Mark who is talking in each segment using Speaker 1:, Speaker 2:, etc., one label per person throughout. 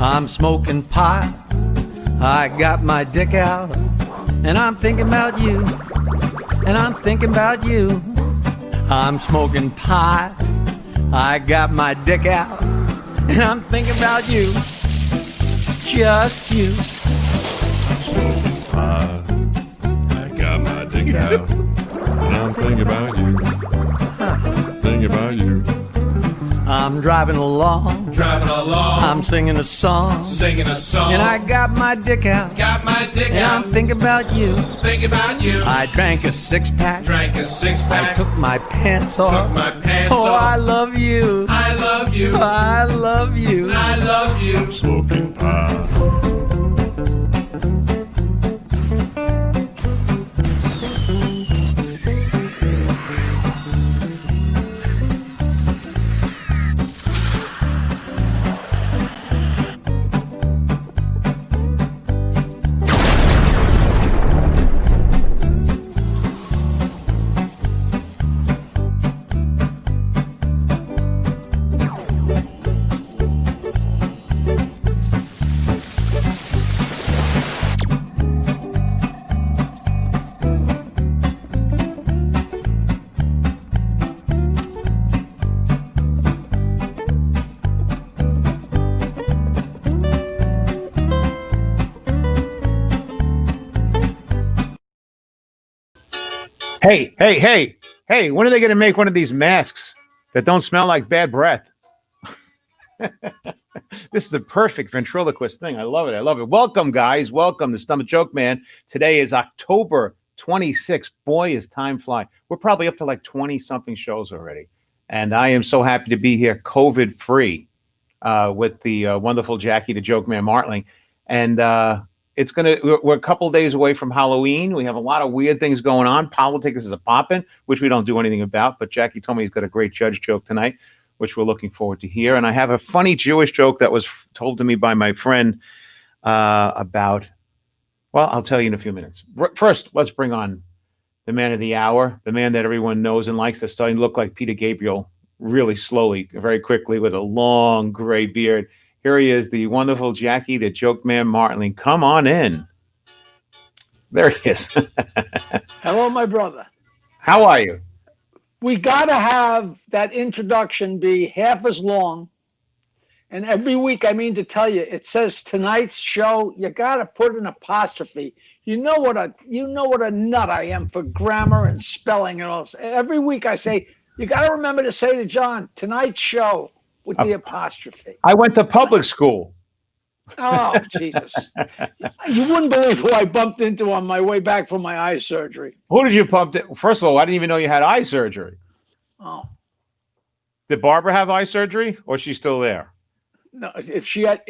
Speaker 1: I'm smoking pot. I got my dick out. And I'm thinking about you. And I'm thinking about you. I'm smoking pot. I got my dick out. And I'm thinking about you. Just you.
Speaker 2: I got my dick out. And I'm thinking about you. Thinking about you.
Speaker 1: I'm driving along. I'm singing a song. And I got my dick out. And I'm thinking about you. I drank a six-pack. I took my pants off. Oh, I love you. I love you.
Speaker 2: I'm smoking pot.
Speaker 3: Hey, when are they going to make one of these masks that don't smell like bad breath? This is the perfect ventriloquist thing. I love it. Welcome, guys. Welcome to Stump The Joke Man. Today is October 26th. Boy, is time fly. We're probably up to like 20-something shows already. And I am so happy to be here COVID-free with the wonderful Jackie the Joke Man Martling. And we're a couple days away from Halloween. We have a lot of weird things going on. Politics is a poppin', which we don't do anything about. But Jackie told me he's got a great judge joke tonight, which we're looking forward to hear. And I have a funny Jewish joke that was told to me by my friend about, well, I'll tell you in a few minutes. First, let's bring on the man of the hour, the man that everyone knows and likes, that's starting to look like Peter Gabriel really slowly, very quickly, with a long gray beard. Here he is, the wonderful Jackie, the Joke Man Martling. Come on in. There he is.
Speaker 4: Hello, my brother.
Speaker 3: How are you?
Speaker 4: We got to have that introduction be half as long. And every week, I mean to tell you, it says tonight's show, you got to put an apostrophe. You know what a nut I am for grammar and spelling and all. Every week I say, you got to remember to say to John, tonight's show with the apostrophe.
Speaker 3: I went to public school.
Speaker 4: Oh, Jesus. You wouldn't believe who I bumped into on my way back from my eye surgery.
Speaker 3: Who did you bump into? First of all, I didn't even know you had eye surgery.
Speaker 4: Oh.
Speaker 3: Did Barbara have eye surgery, or is she still there?
Speaker 4: No, if she had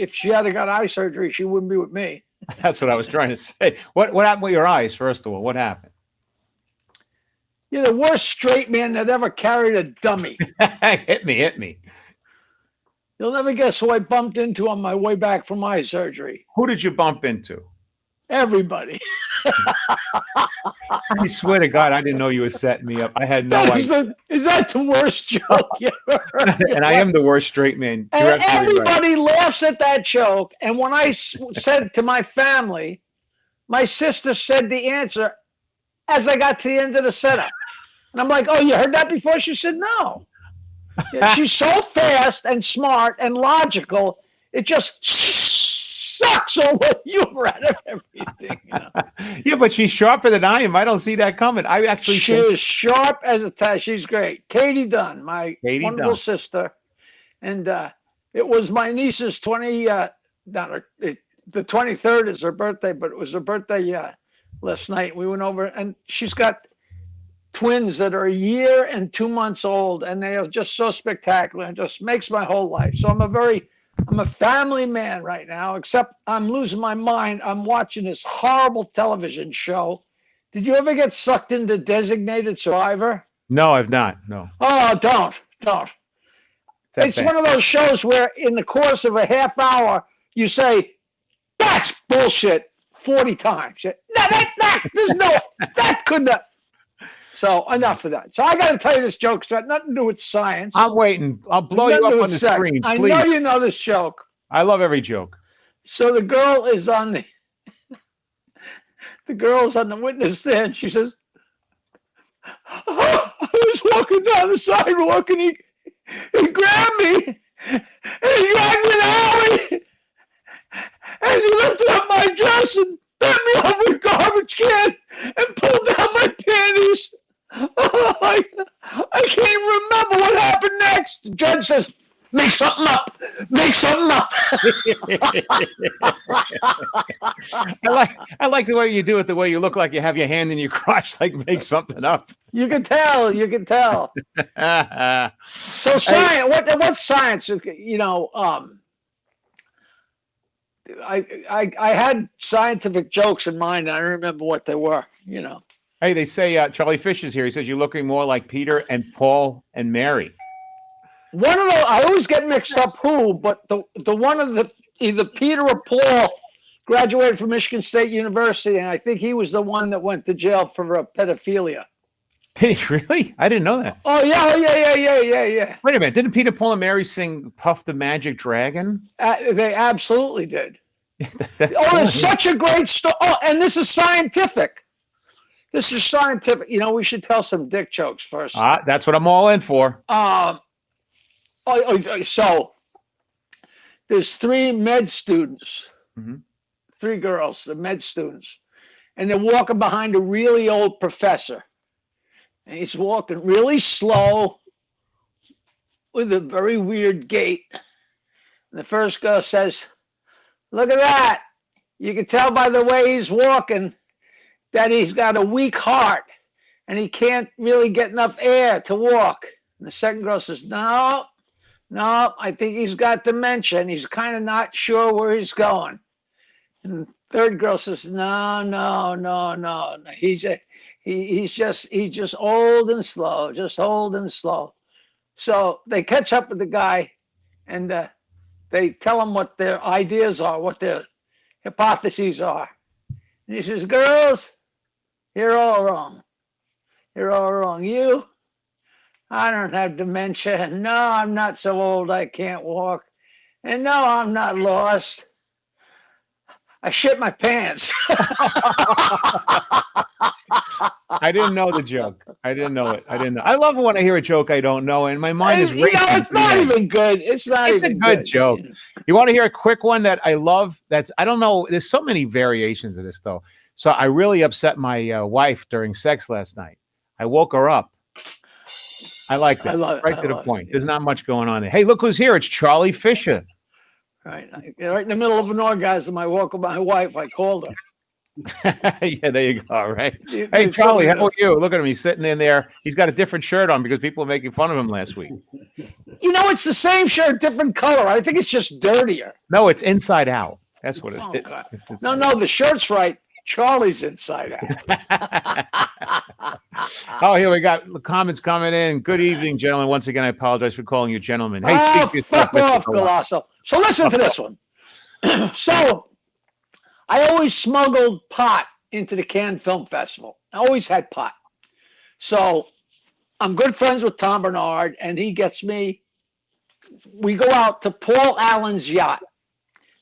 Speaker 4: got eye surgery, she wouldn't be with me.
Speaker 3: That's what I was trying to say. What happened with your eyes, first of all? What happened?
Speaker 4: You're the worst straight man that ever carried a dummy.
Speaker 3: Hit me.
Speaker 4: You'll never guess who I bumped into on my way back from eye surgery.
Speaker 3: Who did you bump into?
Speaker 4: Everybody.
Speaker 3: I swear to God, I didn't know you were setting me up. I had no idea.
Speaker 4: Is that the worst joke you ever heard?
Speaker 3: And I am the worst straight man.
Speaker 4: And everybody laughs at that joke. And when I said to my family, my sister said the answer as I got to the end of the setup. And I'm like, oh, you heard that before? She said, no. She's so fast and smart and logical. It just sucks all the humor out of everything. You know?
Speaker 3: Yeah, but she's sharper than I am. I don't see that coming.
Speaker 4: She is sharp as a tack. She's great. Katie Dunn, my wonderful sister. And it was my niece's the 23rd is her birthday, but it was her birthday last night. We went over, and she's got twins that are a year and 2 months old, and they are just so spectacular. It just makes my whole life. So I'm a family man right now, except I'm losing my mind. I'm watching this horrible television show. Did you ever get sucked into Designated Survivor?
Speaker 3: No, I've not. No.
Speaker 4: Oh, don't. It's one of those shows where in the course of a half hour, you say, that's bullshit 40 times. No, that couldn't have. So enough of that. So I got to tell you this joke. It's got nothing to do with science.
Speaker 3: I'm waiting. I'll blow you up on the screen.
Speaker 4: I know you know this joke.
Speaker 3: I love every joke.
Speaker 4: So the girl is on the witness stand. She says, I was walking down the sidewalk and he grabbed me and he dragged me in the alley and he lifted up my dress and bent me over a garbage can and pulled down my panties. I can't even remember what happened next. The judge says, make something up. Make something up.
Speaker 3: I like the way you do it, the way you look like you have your hand in your crotch, like make something up.
Speaker 4: You can tell. You can tell. So science. What's science? You know, I had scientific jokes in mind. And I remember what they were. You know.
Speaker 3: Hey, they say Charlie Fish is here. He says you're looking more like Peter and Paul and Mary.
Speaker 4: One of the, I always get mixed up who, but the one of the, either Peter or Paul graduated from Michigan State University, and I think he was the one that went to jail for pedophilia.
Speaker 3: Did he really? I didn't know that.
Speaker 4: Oh yeah.
Speaker 3: Wait a minute. Didn't Peter, Paul, and Mary sing Puff the Magic Dragon?
Speaker 4: They absolutely did.
Speaker 3: That's
Speaker 4: it's such a great story. Oh, and this is scientific. This is scientific. You know, we should tell some dick jokes first.
Speaker 3: That's what I'm all in for.
Speaker 4: So there's 3 med students,
Speaker 3: Mm-hmm.
Speaker 4: 3 girls, the med students, and they're walking behind a really old professor. And he's walking really slow with a very weird gait. And the first girl says, look at that. You can tell by the way he's walking that he's got a weak heart and he can't really get enough air to walk. And the second girl says, no, I think he's got dementia and he's kind of not sure where he's going. And the third girl says, no. He's just old and slow, just old and slow. So they catch up with the guy and they tell him what their ideas are, what their hypotheses are. And he says, girls, you're all wrong. You're all wrong. You, I don't have dementia. And no, I'm not so old I can't walk. And no, I'm not lost. I shit my pants.
Speaker 3: I didn't know the joke. I didn't know it. I love it when I hear a joke I don't know, and my mind is racing.
Speaker 4: It's not even good. It's a
Speaker 3: good joke. You want to hear a quick one that I love? I don't know. There's so many variations of this, though. So I really upset my wife during sex last night. I woke her up. I like that. Right to the point. There's not much going on there. Hey, look who's here. It's Charlie Fisher.
Speaker 4: Right in the middle of an orgasm, I woke up my wife. I called her.
Speaker 3: Yeah, there you go. Right. Hey, Charlie, how are you? Look at him. He's sitting in there. He's got a different shirt on because people were making fun of him last week.
Speaker 4: You know, it's the same shirt, different color. I think it's just dirtier.
Speaker 3: No, it's inside out. That's what it is.
Speaker 4: No, the shirt's right. Charlie's inside out.
Speaker 3: Oh, here we got the comments coming in. Good evening, gentlemen. Once again, I apologize for calling you gentlemen. Hey,
Speaker 4: fuck off, Galasso. So listen to this one. So I always smuggled pot into the Cannes Film Festival. I always had pot. So I'm good friends with Tom Bernard, and he gets me. We go out to Paul Allen's yacht.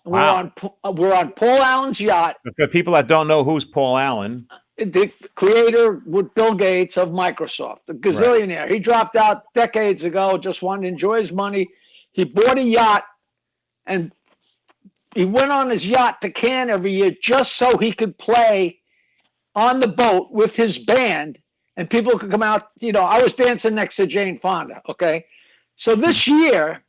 Speaker 4: Wow. We're on Paul Allen's yacht.
Speaker 3: For people that don't know who's Paul Allen,
Speaker 4: the creator with Bill Gates of Microsoft, the gazillionaire. Right. He dropped out decades ago, just wanted to enjoy his money. He bought a yacht, and he went on his yacht to Cannes every year just so he could play on the boat with his band, and people could come out. You know, I was dancing next to Jane Fonda. Okay, so that year.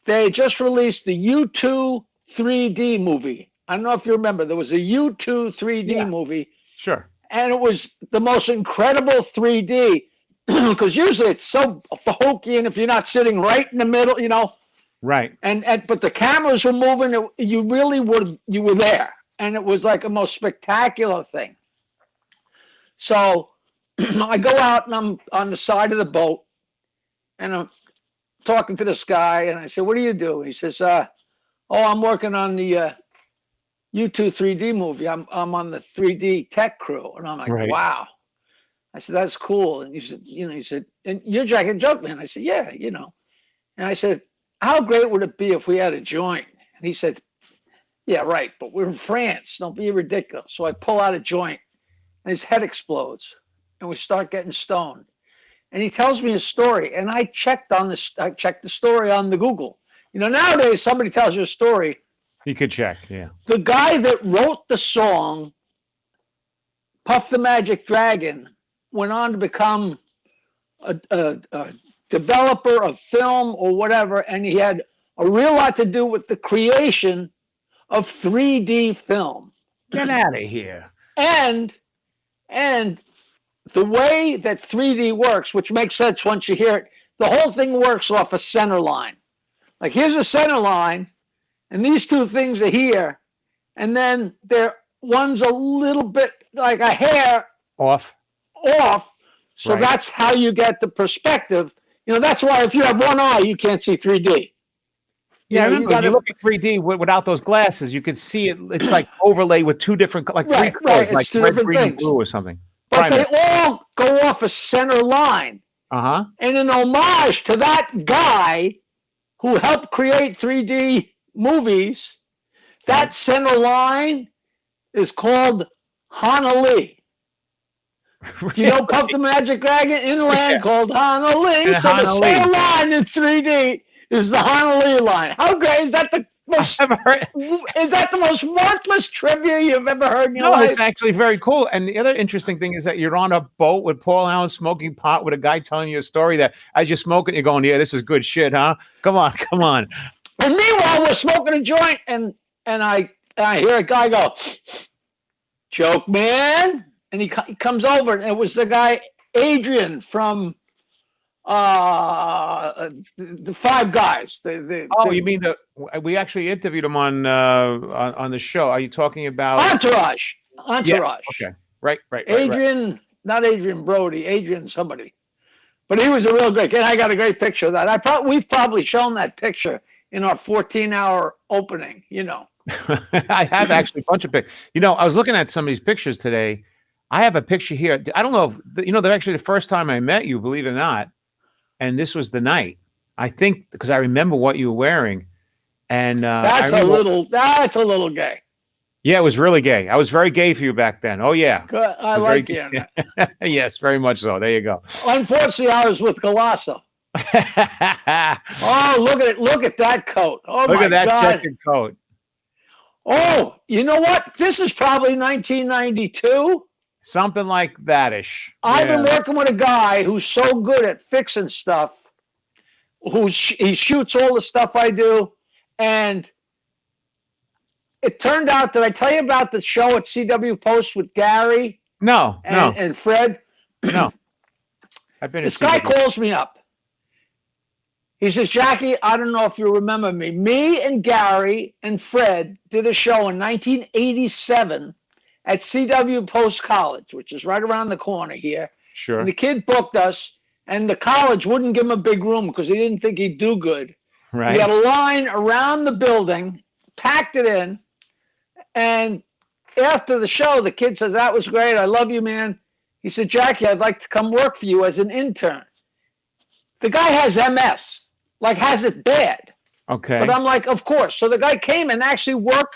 Speaker 4: They just released the U2 3D movie. I don't know if you remember. There was a U2 3D movie.
Speaker 3: Sure.
Speaker 4: And it was the most incredible 3D because usually it's so hokey, and if you're not sitting right in the middle, you know.
Speaker 3: Right.
Speaker 4: But the cameras were moving. You were there, and it was like a most spectacular thing. So I go out and I'm on the side of the boat, and I'm talking to this guy, and I said, what do you do? He says, I'm working on the U2 3D movie. I'm on the 3D tech crew. And I'm like, wow. I said, that's cool. And he said, and you're Jack and Joke Man. I said, yeah, you know. And I said, how great would it be if we had a joint? And he said, yeah, right, but we're in France. Don't be ridiculous. So I pull out a joint, and his head explodes, and we start getting stoned. And he tells me a story, and I checked the story on the Google. Nowadays somebody tells you a story.
Speaker 3: You could check, yeah.
Speaker 4: The guy that wrote the song, Puff the Magic Dragon, went on to become a developer of film or whatever, and he had a real lot to do with the creation of 3D film.
Speaker 3: Get out of here.
Speaker 4: And the way that 3D works, which makes sense once you hear it, the whole thing works off a center line. Like here's a center line, and these two things are here, and then one's a little bit like a hair
Speaker 3: off.
Speaker 4: So
Speaker 3: right.
Speaker 4: That's how you get the perspective. That's why if you have one eye, you can't see 3D.
Speaker 3: Yeah, I remember when you look at 3D without those glasses, you could see it. It's like overlay with two different, like
Speaker 4: right,
Speaker 3: three colors,
Speaker 4: right.
Speaker 3: like
Speaker 4: two
Speaker 3: red,
Speaker 4: different
Speaker 3: green,
Speaker 4: things.
Speaker 3: and blue or something.
Speaker 4: But they all go off a center line.
Speaker 3: Uh-huh.
Speaker 4: And in homage to that guy who helped create 3D movies, that center line is called Honolulu. Do you know Puff the Magic Dragon? Inland called Honolulu. So the center line in 3D is the Honolulu line. How great is that? Is that the most worthless trivia you've ever heard in your life?
Speaker 3: No, it's actually very cool. And the other interesting thing is that you're on a boat with Paul Allen smoking pot with a guy telling you a story that as you're smoking, you're going, yeah, this is good shit, huh? Come on.
Speaker 4: And meanwhile, we're smoking a joint, and I hear a guy go, "Joke Man," and he comes over, and it was the guy Adrian from the Five Guys.
Speaker 3: You mean we actually interviewed him on the show. Are you talking about
Speaker 4: Entourage?
Speaker 3: Yeah. Okay. Right.
Speaker 4: Adrian, not Adrian Brody, Adrian somebody. But he was a real great kid. I got a great picture of that. We've probably shown that picture in our 14-hour opening,
Speaker 3: I have actually a bunch of pictures. I was looking at some of these pictures today. I have a picture here. I don't know if, they're actually the first time I met you, believe it or not. And this was the night, I think, because I remember what you were wearing. And
Speaker 4: that's a little gay.
Speaker 3: Yeah, it was really gay. I was very gay for you back then. Oh, yeah.
Speaker 4: Good. I like you.
Speaker 3: Yes, very much so. There you go.
Speaker 4: Unfortunately, I was with Galasso. Oh, look at it. Look at that coat. Oh,
Speaker 3: look
Speaker 4: my
Speaker 3: at that
Speaker 4: God.
Speaker 3: checkered coat.
Speaker 4: Oh, you know what? This is probably 1992.
Speaker 3: Something like that-ish.
Speaker 4: I've been working with a guy who's so good at fixing stuff. He shoots all the stuff I do. And it turned out, did I tell you about the show at CW Post with Gary?
Speaker 3: No.
Speaker 4: And Fred?
Speaker 3: No.
Speaker 4: This guy calls me up. He says, Jackie, I don't know if you remember me. Me and Gary and Fred did a show in 1987 at CW Post College, which is right around the corner here.
Speaker 3: Sure.
Speaker 4: And the kid booked us, and the college wouldn't give him a big room because he didn't think he'd do good.
Speaker 3: Right.
Speaker 4: We had a line around the building, packed it in, and after the show, the kid says, that was great. I love you, man. He said, Jackie, I'd like to come work for you as an intern. The guy has MS, has it bad.
Speaker 3: Okay.
Speaker 4: But I'm like, of course. So the guy came and actually worked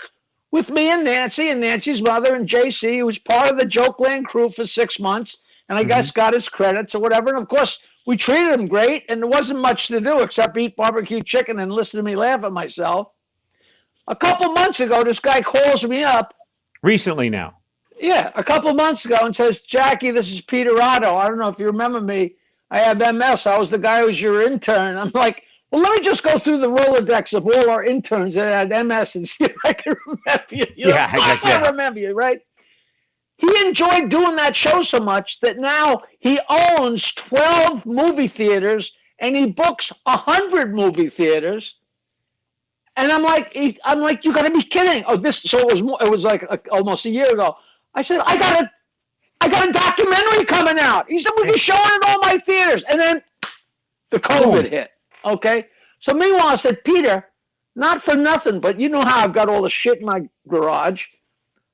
Speaker 4: with me and Nancy's mother and JC, who was part of the Jokeland crew for 6 months, and I guess got his credits or whatever. And of course, we treated him great, and there wasn't much to do except eat barbecue chicken and listen to me laugh at myself. A couple months ago, this guy calls me up.
Speaker 3: Recently now.
Speaker 4: Yeah, a couple months ago and says, Jackie, this is Peter Otto. I don't know if you remember me. I have MS. I was the guy who was your intern. I'm like, well, let me just go through the Rolodex of all our interns that had MS and see if I can remember you. I remember you, right? He enjoyed doing that show so much that now he owns 12 movie theaters and he books 100 movie theaters. And I'm like, you got to be kidding! So it was like almost a year ago. I said, I got a documentary coming out. He said, we'll be showing it in all my theaters. And then the COVID hit. Okay. So meanwhile, I said, Peter, not for nothing, but you know how I've got all the shit in my garage.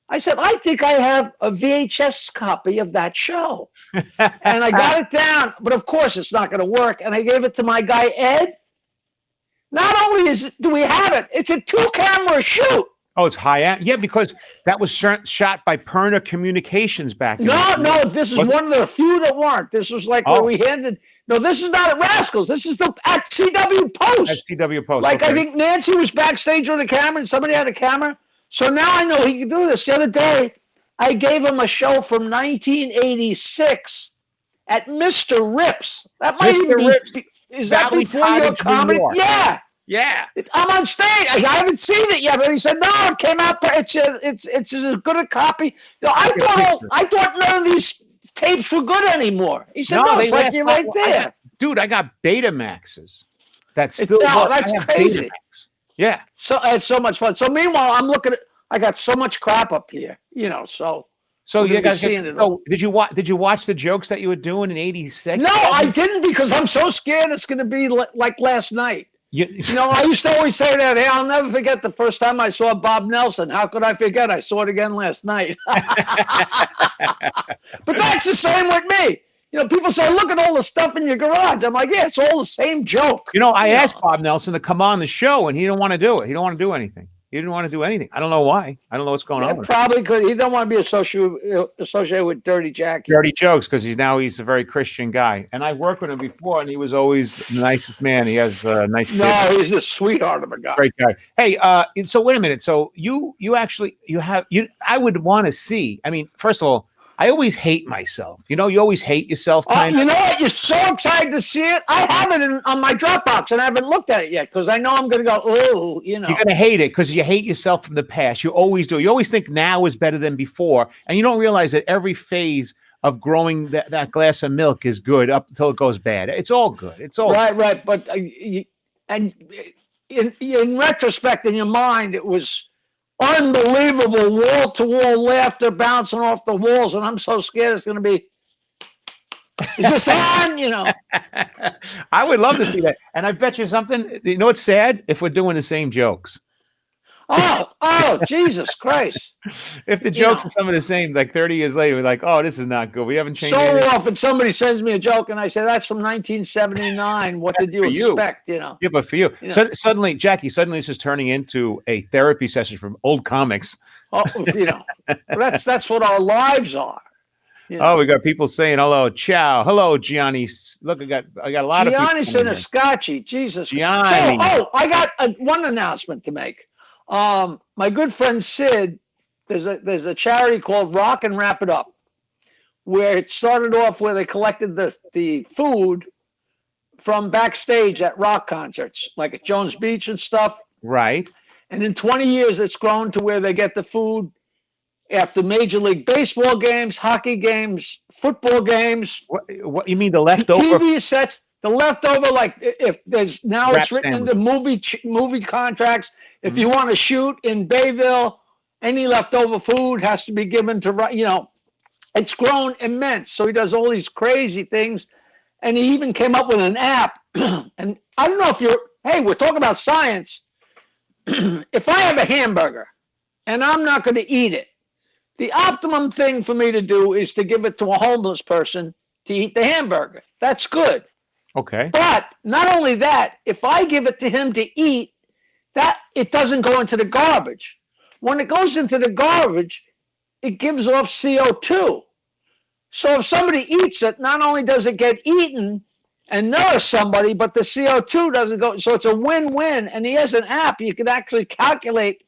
Speaker 4: I said, I think I have a VHS copy of that show. And I got it down, but of course it's not going to work. And I gave it to my guy, Ed. Not only do we have it, it's a 2-camera shoot.
Speaker 3: Oh, it's high-end. Yeah, because that was shot by Perna Communications back in
Speaker 4: No, this is one of the few that weren't. This was like where we handed. No, this is not at Rascals. This is at CW Post.
Speaker 3: At CW Post.
Speaker 4: Like, I think Nancy was backstage with a camera and somebody had a camera. So now I know he can do this. The other day, I gave him a show from 1986 at Mr. Rips. That might even be.
Speaker 3: Rips.
Speaker 4: Is that
Speaker 3: Valley
Speaker 4: before your comedy? Yeah.
Speaker 3: Yeah.
Speaker 4: I'm on stage. I haven't seen it yet, but he said, no, it came out. It's as good a copy. You know, I thought none of these tapes were good anymore. He said, no, it's like you're right there.
Speaker 3: I got Betamaxes. That's still
Speaker 4: that's crazy.
Speaker 3: Yeah.
Speaker 4: So it's so much fun. So meanwhile, I'm looking at. I got so much crap up here, you know. So
Speaker 3: you guys. Did you watch the jokes that you were doing in '86?
Speaker 4: No, I didn't because I'm so scared it's going to be like last night. You know, I used to always say that. Hey, I'll never forget the first time I saw Bob Nelson. How could I forget? I saw it again last night. But that's the same with me. You know, people say, look at all the stuff in your garage. I'm like, yeah, it's all the same joke.
Speaker 3: You know, I asked Bob Nelson to come on the show, and he didn't want to do it. He don't want to do anything. He didn't want to do anything. I don't know why. I don't know what's going on.
Speaker 4: Probably because he don't want to be associated with Dirty Jackie.
Speaker 3: Dirty jokes, because he's a very Christian guy. And I worked with him before, and he was always the nicest man. He has a nice kid.
Speaker 4: No, he's a sweetheart of a guy.
Speaker 3: Great guy. Hey, so wait a minute. So you I would want to see. I mean, first of all, I always hate myself. You know, you always hate yourself.
Speaker 4: You know what? You're so excited to see it. I have it on my Dropbox, and I haven't looked at it yet because I know I'm going to go, oh, you know.
Speaker 3: You're going to hate it because you hate yourself from the past. You always do. You always think now is better than before, and you don't realize that every phase of growing that glass of milk is good up until it goes bad. It's all good. It's all
Speaker 4: right. But and in retrospect, in your mind, it was unbelievable wall-to-wall laughter bouncing off the walls, and I'm so scared it's going to be. Is this on? You know.
Speaker 3: I would love to see that, and I bet you something. You know what's sad? If we're doing the same jokes.
Speaker 4: Oh, Jesus Christ!
Speaker 3: If the jokes are some of the same, like 30 years later, we're like, oh, this is not good. We haven't changed.
Speaker 4: So often somebody sends me a joke, and I say, that's from 1979. What did you expect? You know.
Speaker 3: Yeah, but for you. So, suddenly, Jackie, this is turning into a therapy session from old comics.
Speaker 4: Oh, you know, that's what our lives are.
Speaker 3: You know? Oh, we got people saying hello, ciao, hello, Gianni. Look, I got a lot of people.
Speaker 4: Gianni Siniscacci, Jesus.
Speaker 3: Gianni.
Speaker 4: So, I got one announcement to make. My good friend Sid, there's a charity called Rock and Wrap It Up, where it started off where they collected the food from backstage at rock concerts, like at Jones Beach and stuff.
Speaker 3: Right.
Speaker 4: And in 20 years, it's grown to where they get the food after Major League Baseball games, hockey games, football games.
Speaker 3: What you mean the leftover?
Speaker 4: TV sets, the leftover, like if there's now it's written into movie contracts. If you want to shoot in Bayville, any leftover food has to be given to, you know, it's grown immense. So he does all these crazy things. And he even came up with an app. And I don't know if we're talking about science. If I have a hamburger and I'm not going to eat it, the optimum thing for me to do is to give it to a homeless person to eat the hamburger. That's good.
Speaker 3: Okay.
Speaker 4: But not only that, if I give it to him to eat, that it doesn't go into the garbage. When it goes into the garbage, it gives off CO2. So if somebody eats it, not only does it get eaten and nourish somebody, but the CO2 doesn't go. So it's a win-win. And he has an app. You can actually calculate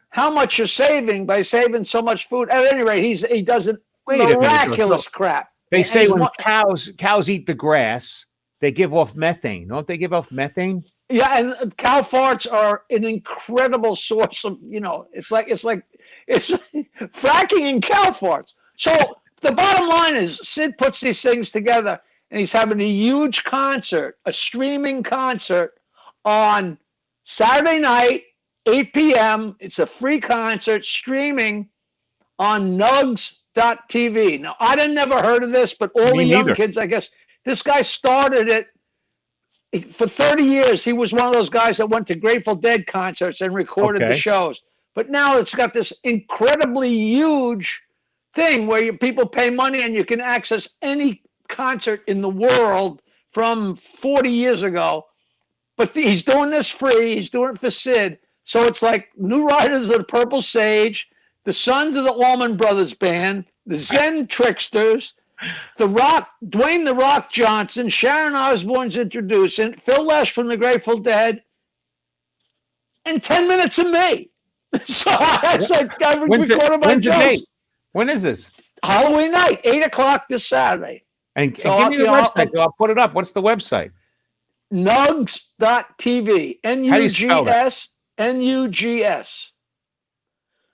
Speaker 4: how much you're saving by saving so much food. At any rate, he does it miraculous crap.
Speaker 3: They say when cows eat the grass, they give off methane. Don't they give off methane?
Speaker 4: Yeah, and cow farts are an incredible source of, you know, it's fracking and cow farts. So the bottom line is Sid puts these things together, and he's having a huge concert, a streaming concert on Saturday night, 8 p.m. It's a free concert streaming on nugs.tv. Now, I'd never heard of this, but all the young kids, I guess, this guy started it. For 30 years, he was one of those guys that went to Grateful Dead concerts and recorded the shows. But now it's got this incredibly huge thing where people pay money and you can access any concert in the world from 40 years ago but he's doing this free. He's doing it for Sid. So it's like New Riders of the Purple Sage, the Sons of the Allman Brothers Band, the Zen Tricksters, The Rock, Dwayne The Rock Johnson, Sharon Osbourne's introducing, Phil Lesh from the Grateful Dead, and 10 minutes of me. So that's like I recorded my
Speaker 3: when's the
Speaker 4: jokes.
Speaker 3: date? When is this?
Speaker 4: Halloween night, 8 o'clock this Saturday.
Speaker 3: And
Speaker 4: So
Speaker 3: give me the
Speaker 4: you know,
Speaker 3: website. I'll put it up. What's the website?
Speaker 4: Nugs.tv.
Speaker 3: How do you spell that?
Speaker 4: Nugs.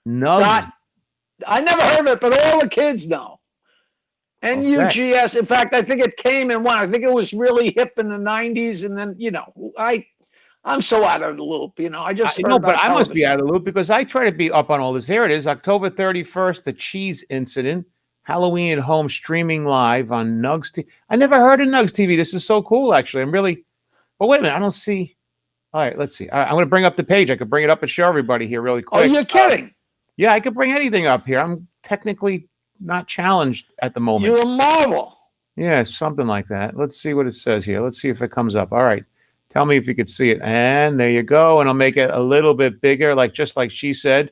Speaker 4: Nugs.
Speaker 3: Nugs.
Speaker 4: I never heard of it, but all the kids know. Nugs. In fact, I think it came in one. I think it was really hip in the 90s. And then, you know, I'm so out of the loop, you know. I just
Speaker 3: No, but I must be out of the loop because I try to be up on all this. Here it is, October 31st, the cheese incident, Halloween at home streaming live on Nugs TV. I never heard of Nugs TV. This is so cool, actually. I'm really. But wait a minute, I don't see. All right, let's see. I'm going to bring up the page. I could bring it up and show everybody here really quick.
Speaker 4: Oh, you're kidding?
Speaker 3: Yeah, I could bring anything up here. I'm technically not challenged at the moment.
Speaker 4: You're a marvel.
Speaker 3: Yeah, something like that. Let's see what it says here. Let's see if it comes up. All right. Tell me if you could see it. And there you go. And I'll make it a little bit bigger, just like she said.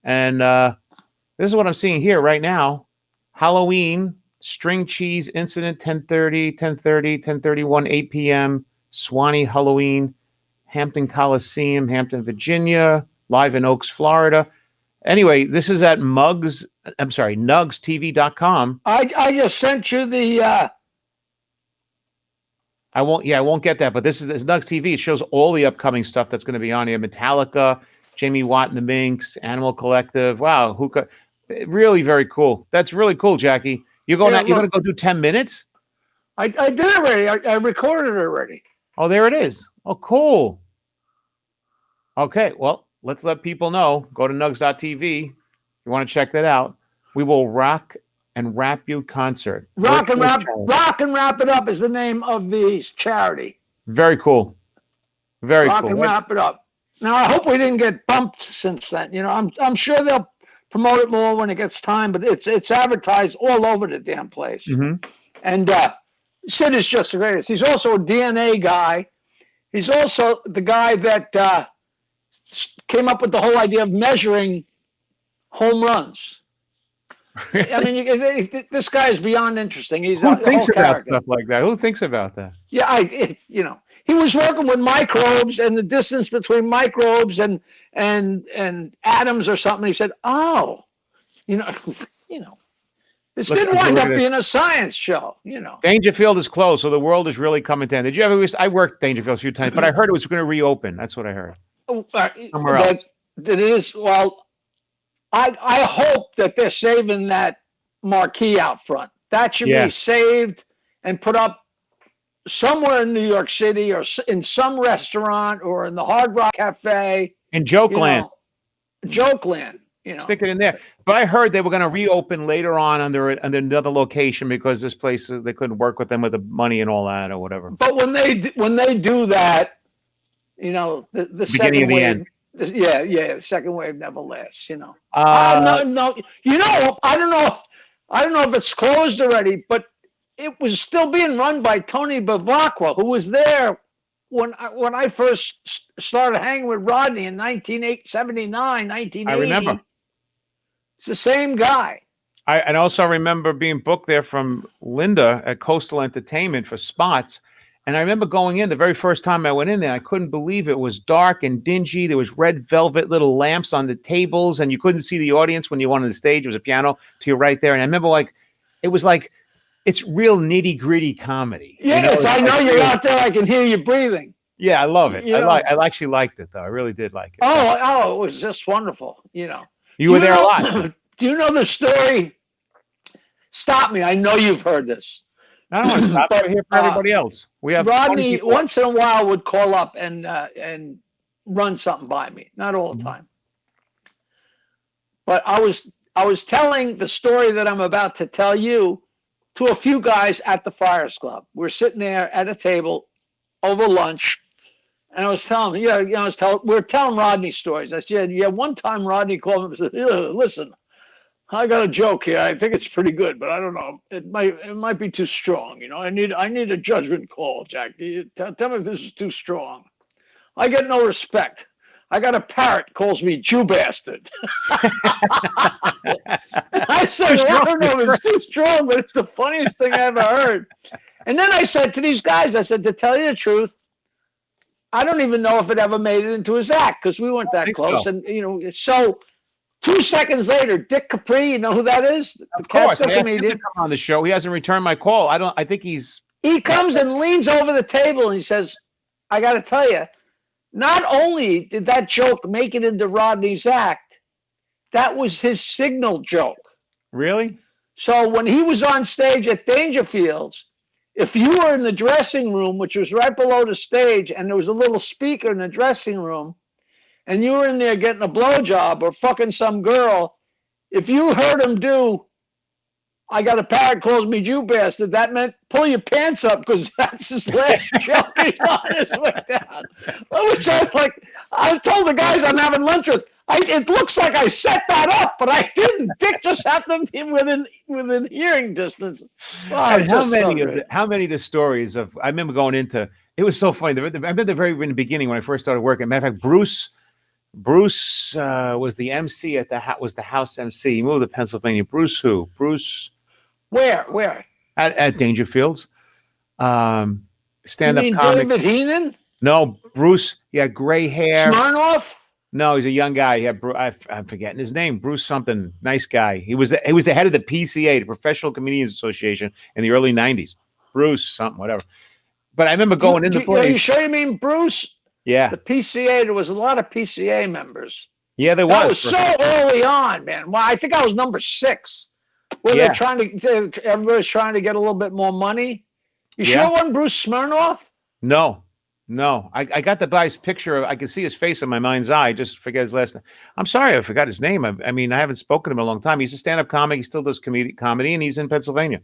Speaker 3: And this is what I'm seeing here right now. Halloween, string cheese incident, 10:30, 10:31, 8 p.m. Swanee Halloween, Hampton Coliseum, Hampton, Virginia, live in Oaks, Florida. Anyway, this is at nugstv.com.
Speaker 4: I just sent you the...
Speaker 3: I won't get that, but this Nugs TV. It shows all the upcoming stuff that's going to be on here. Metallica, Jamie Watt and the Minx, Animal Collective. Wow, really very cool. That's really cool, Jackie. You're going to go do 10 minutes?
Speaker 4: I did it already. I recorded it already.
Speaker 3: Oh, there it is. Oh, cool. Okay, well, let's let people know. Go to nugs.tv. You want to check that out. We will rock and Rap You concert.
Speaker 4: Rock and Wrap It Up is the name of the charity.
Speaker 3: Very cool. Very
Speaker 4: Rock
Speaker 3: cool.
Speaker 4: and Wrap It Up. Now I hope we didn't get bumped since then. You know, I'm sure they'll promote it more when it gets time, but it's advertised all over the damn place.
Speaker 3: Mm-hmm.
Speaker 4: And Sid is just the greatest. He's also a DNA guy. He's also the guy that came up with the whole idea of measuring home runs. I mean, this guy is beyond interesting. Who
Speaker 3: thinks about stuff like that? Who thinks about that?
Speaker 4: Yeah, he was working with microbes and the distance between microbes and atoms or something. He said, "Oh, this did wind up being a science show."
Speaker 3: Dangerfield is closed, so the world is really coming to an end. Did you ever? I worked Dangerfield a few times, but I heard it was going to reopen. That's what I heard. Somewhere else.
Speaker 4: That is, well, I hope that they're saving that marquee out front. That should be saved and put up somewhere in New York City or in some restaurant or in the Hard Rock Cafe.
Speaker 3: In Jokeland.
Speaker 4: Jokeland.
Speaker 3: Stick it in there. But I heard they were going to reopen later on under another location because this place, they couldn't work with them with the money and all that or whatever.
Speaker 4: But when they do that, the
Speaker 3: beginning of the end.
Speaker 4: Yeah, the second wave never lasts. No. I don't know if it's closed already, but it was still being run by Tony Bavacqua, who was there when I first started hanging with Rodney in 1979, 1980.
Speaker 3: I remember.
Speaker 4: It's the same guy.
Speaker 3: I also remember being booked there from Linda at Coastal Entertainment for spots. And I remember going in the very first time I went in there, I couldn't believe it was dark and dingy. There was red velvet little lamps on the tables, and you couldn't see the audience when you went on the stage. There was a piano to your right there. And I remember it was like, it's real nitty gritty comedy.
Speaker 4: Yes, I know you're out there. I can hear you breathing.
Speaker 3: Yeah, I love it. I actually liked it, though. I really did like it.
Speaker 4: Oh, it was just wonderful.
Speaker 3: You were there a lot.
Speaker 4: Do you know the story? Stop me. I know you've heard this.
Speaker 3: I don't want to stop. But here for everybody else. We have
Speaker 4: Rodney once in a while would call up and run something by me. Not all the time. But I was telling the story that I'm about to tell you to a few guys at the Friars Club. We're sitting there at a table over lunch, and I was telling we're telling Rodney stories. I said, one time Rodney called me and said, "Listen, I got a joke here. I think it's pretty good, but I don't know. It might be too strong. I need a judgment call, Jack. Tell me if this is too strong." I get no respect. I got a parrot calls me Jew bastard. I said, well, I don't know if it's too strong, but it's the funniest thing I ever heard. And then I said to these guys, I said, to tell you the truth, I don't even know if it ever made it into his act because we weren't that close.
Speaker 3: So.
Speaker 4: And, you know, so 2 seconds later, Dick Capri, you know who that is?
Speaker 3: Of course, I asked him to
Speaker 4: comedian.
Speaker 3: come on the show. He hasn't returned my call. I think he's.
Speaker 4: He comes and leans over the table and he says, I got to tell you, not only did that joke make it into Rodney's act, that was his signal joke.
Speaker 3: Really?
Speaker 4: So when he was on stage at Dangerfields, if you were in the dressing room, which was right below the stage, and there was a little speaker in the dressing room, and you were in there getting a blowjob or fucking some girl, if you heard him do, I got a parrot calls me Jew bastard, that meant pull your pants up because that's his last joke. He's on his way down. Which I told the guys I'm having lunch with, it looks like I set that up, but I didn't. Dick just happened to be within hearing distance. Oh,
Speaker 3: how many of the stories of, I remember going into, it was so funny. I remember the very beginning when I first started working. Matter of fact, Bruce was the MC at was the house MC. He moved to Pennsylvania. Bruce who? Bruce.
Speaker 4: Where?
Speaker 3: At Dangerfields. Stand-up
Speaker 4: you mean
Speaker 3: comic.
Speaker 4: David Heenan?
Speaker 3: No, Bruce. He had gray hair.
Speaker 4: Smirnoff?
Speaker 3: No, he's a young guy. He had, I'm forgetting his name. Bruce something. Nice guy. He was the head of the PCA, the Professional Comedians Association, in the early '90s. Bruce something, whatever. But I remember going into place.
Speaker 4: Are you sure you mean Bruce?
Speaker 3: Yeah.
Speaker 4: The PCA. There was a lot of PCA members.
Speaker 3: Yeah, there was.
Speaker 4: That was so early on, man. Well, I think I was number 6. Where they're everybody's trying to get a little bit more money. You sure it wasn't Bruce Smirnoff?
Speaker 3: No. I got the guy's picture. I can see his face in my mind's eye. Just forget his last name. I'm sorry, I forgot his name. I mean, I haven't spoken to him in a long time. He's a stand-up comic. He still does comedy, and he's in Pennsylvania.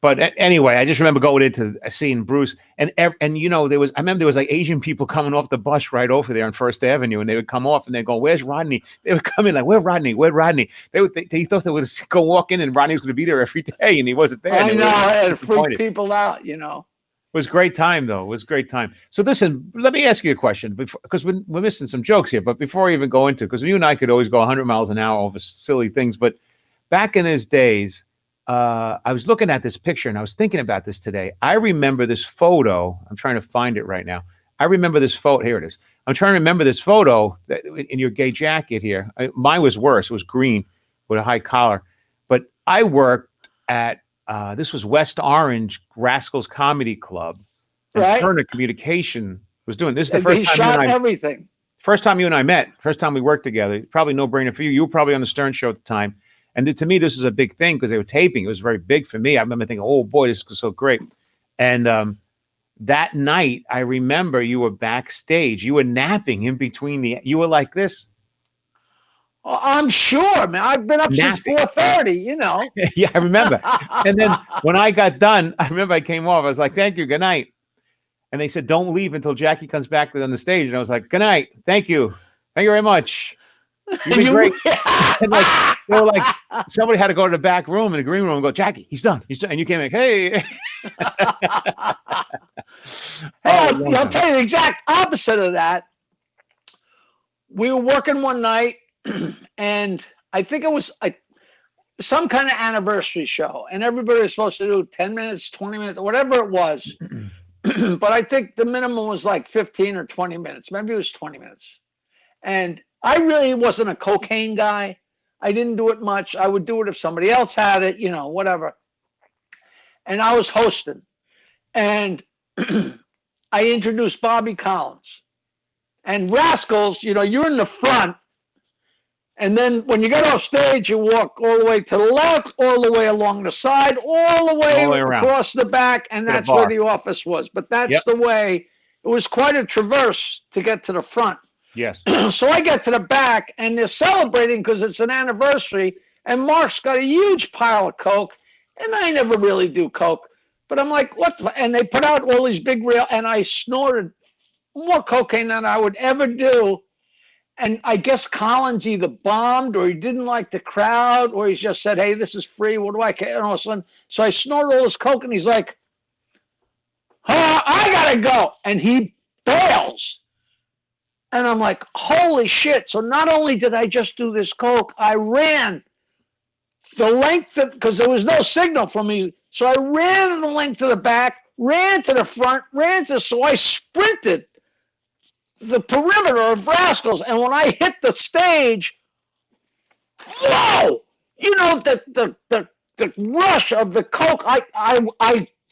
Speaker 3: But anyway, I just remember going into seeing Bruce, and you know, I remember there was like Asian people coming off the bus right over there on First Avenue, and they would come off and they'd go, "Where's Rodney?" They would come in like, "Where's Rodney? Where's Rodney?" They thought they would go walk in and Rodney was going to be there every day, and he wasn't there.
Speaker 4: I know, it freaked people out, you know.
Speaker 3: It was a great time, though. It was a great time. So listen, let me ask you a question, because we're missing some jokes here. But before I even go into, because you and I could always go 100 miles an hour over silly things, but back in those days, I was looking at this picture and I was thinking about this today. I remember this photo. I'm trying to find it right now. I remember this photo. Here it is. I'm trying to remember this photo in your gay jacket here. Mine was worse. It was green with a high collar. But I worked at, this was West Orange Rascals Comedy Club.
Speaker 4: Right.
Speaker 3: Turner Communication was doing this. Is the first
Speaker 4: he
Speaker 3: time
Speaker 4: shot everything.
Speaker 3: First time you and I met. First time we worked together. Probably no brainer for you. You were probably on the Stern Show at the time. And to me, this was a big thing because they were taping. It was very big for me. I remember thinking, oh, boy, this is so great. And that night, I remember you were backstage. You were napping in between you were like this.
Speaker 4: Oh, I'm sure, man. I've been up since 4:30, you know.
Speaker 3: Yeah, I remember. And then when I got done, I remember I came off. I was like, thank you. Good night. And they said, don't leave until Jackie comes back on the stage. And I was like, good night. Thank you. Thank you very much. You've been great. And they were like, somebody had to go to the back room in the green room and go, Jackie, he's done. And you came like, hey.
Speaker 4: I'll tell you the exact opposite of that. We were working one night, and I think it was some kind of anniversary show, and everybody was supposed to do 10 minutes, 20 minutes, whatever it was. But I think the minimum was like 15 or 20 minutes. Maybe it was 20 minutes. And I really wasn't a cocaine guy. I didn't do it much. I would do it if somebody else had it, you know, whatever. And I was hosting. And I introduced Bobby Collins. And Rascals, you know, you're in the front. And then when you get off stage, you walk all the way to the left, all the way along the side, all the way across the back. And that's where the office was. But that's the way. It was quite a traverse to get to the front.
Speaker 3: Yes.
Speaker 4: So I get to the back, and they're celebrating because it's an anniversary, and Mark's got a huge pile of Coke, and I never really do Coke. But I'm like, what? And they put out all these big and I snorted more cocaine than I would ever do. And I guess Collins either bombed, or he didn't like the crowd, or he just said, hey, this is free. What do I care? And all of a sudden, so I snorted all this Coke, and he's like, I got to go. And he bails. And I'm like, holy shit. So not only did I just do this coke, I ran the length of, because there was no signal from me. So I ran the length of the back, ran to the front, so I sprinted the perimeter of Rascals. And when I hit the stage, whoa! You know, the rush of the coke, I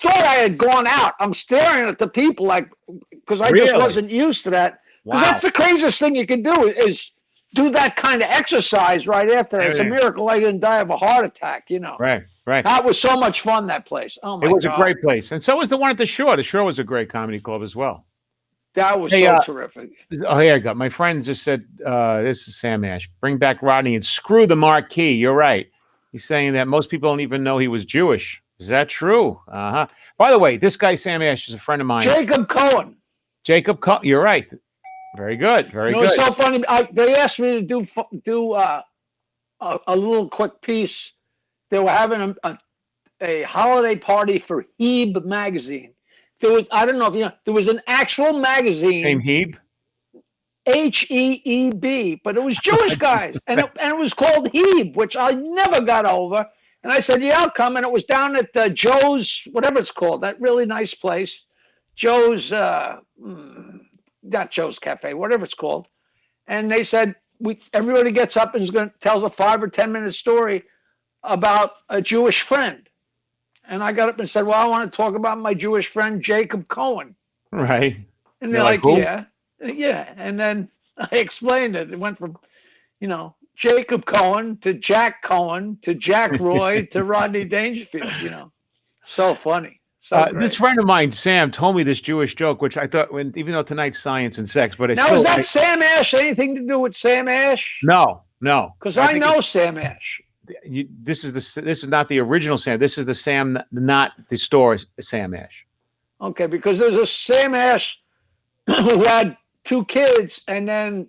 Speaker 4: thought I had gone out. I'm staring at the people like, because I just wasn't used to that. Because that's the craziest thing you can do is do that kind of exercise right after. It's a miracle I didn't die of a heart attack, you know.
Speaker 3: Right.
Speaker 4: That was so much fun, that place. Oh, my God.
Speaker 3: It was a great place. And so was the one at the Shore. The Shore was a great comedy club as well.
Speaker 4: That was so terrific.
Speaker 3: Oh, here I go. My friend just said, this is Sam Ash. Bring back Rodney and screw the marquee. You're right. He's saying that most people don't even know he was Jewish. Is that true? Uh-huh. By the way, this guy, Sam Ash, is a friend of mine.
Speaker 4: Jacob Cohen.
Speaker 3: You're right. Very good. Very good.
Speaker 4: It's so funny. They asked me to do a little quick piece. They were having a holiday party for Hebe magazine. There was, I don't know if you know, there was an actual magazine
Speaker 3: named Hebe,
Speaker 4: Heeb, but it was Jewish guys, and it was called Hebe, which I never got over. And I said, yeah, I'll come. And it was down at Joe's, whatever it's called, that really nice place, Joe's, not Joe's Cafe, whatever it's called. And they said, everybody gets up and tells a 5 or 10 minute story about a Jewish friend. And I got up and said, well, I want to talk about my Jewish friend, Jacob Cohen.
Speaker 3: Right.
Speaker 4: And they're like, yeah. And then I explained it. It went from, Jacob Cohen to Jack Cohen to Jack Roy to Rodney Dangerfield, So funny.
Speaker 3: This friend of mine, Sam, told me this Jewish joke, which I thought, even though tonight's science and sex, but it's
Speaker 4: now, is that Sam Ash anything to do with Sam Ash?
Speaker 3: No.
Speaker 4: Because I know Sam Ash.
Speaker 3: This is not the original Sam. This is the Sam, not the store Sam Ash.
Speaker 4: Okay, because there's a Sam Ash who had 2 kids, and then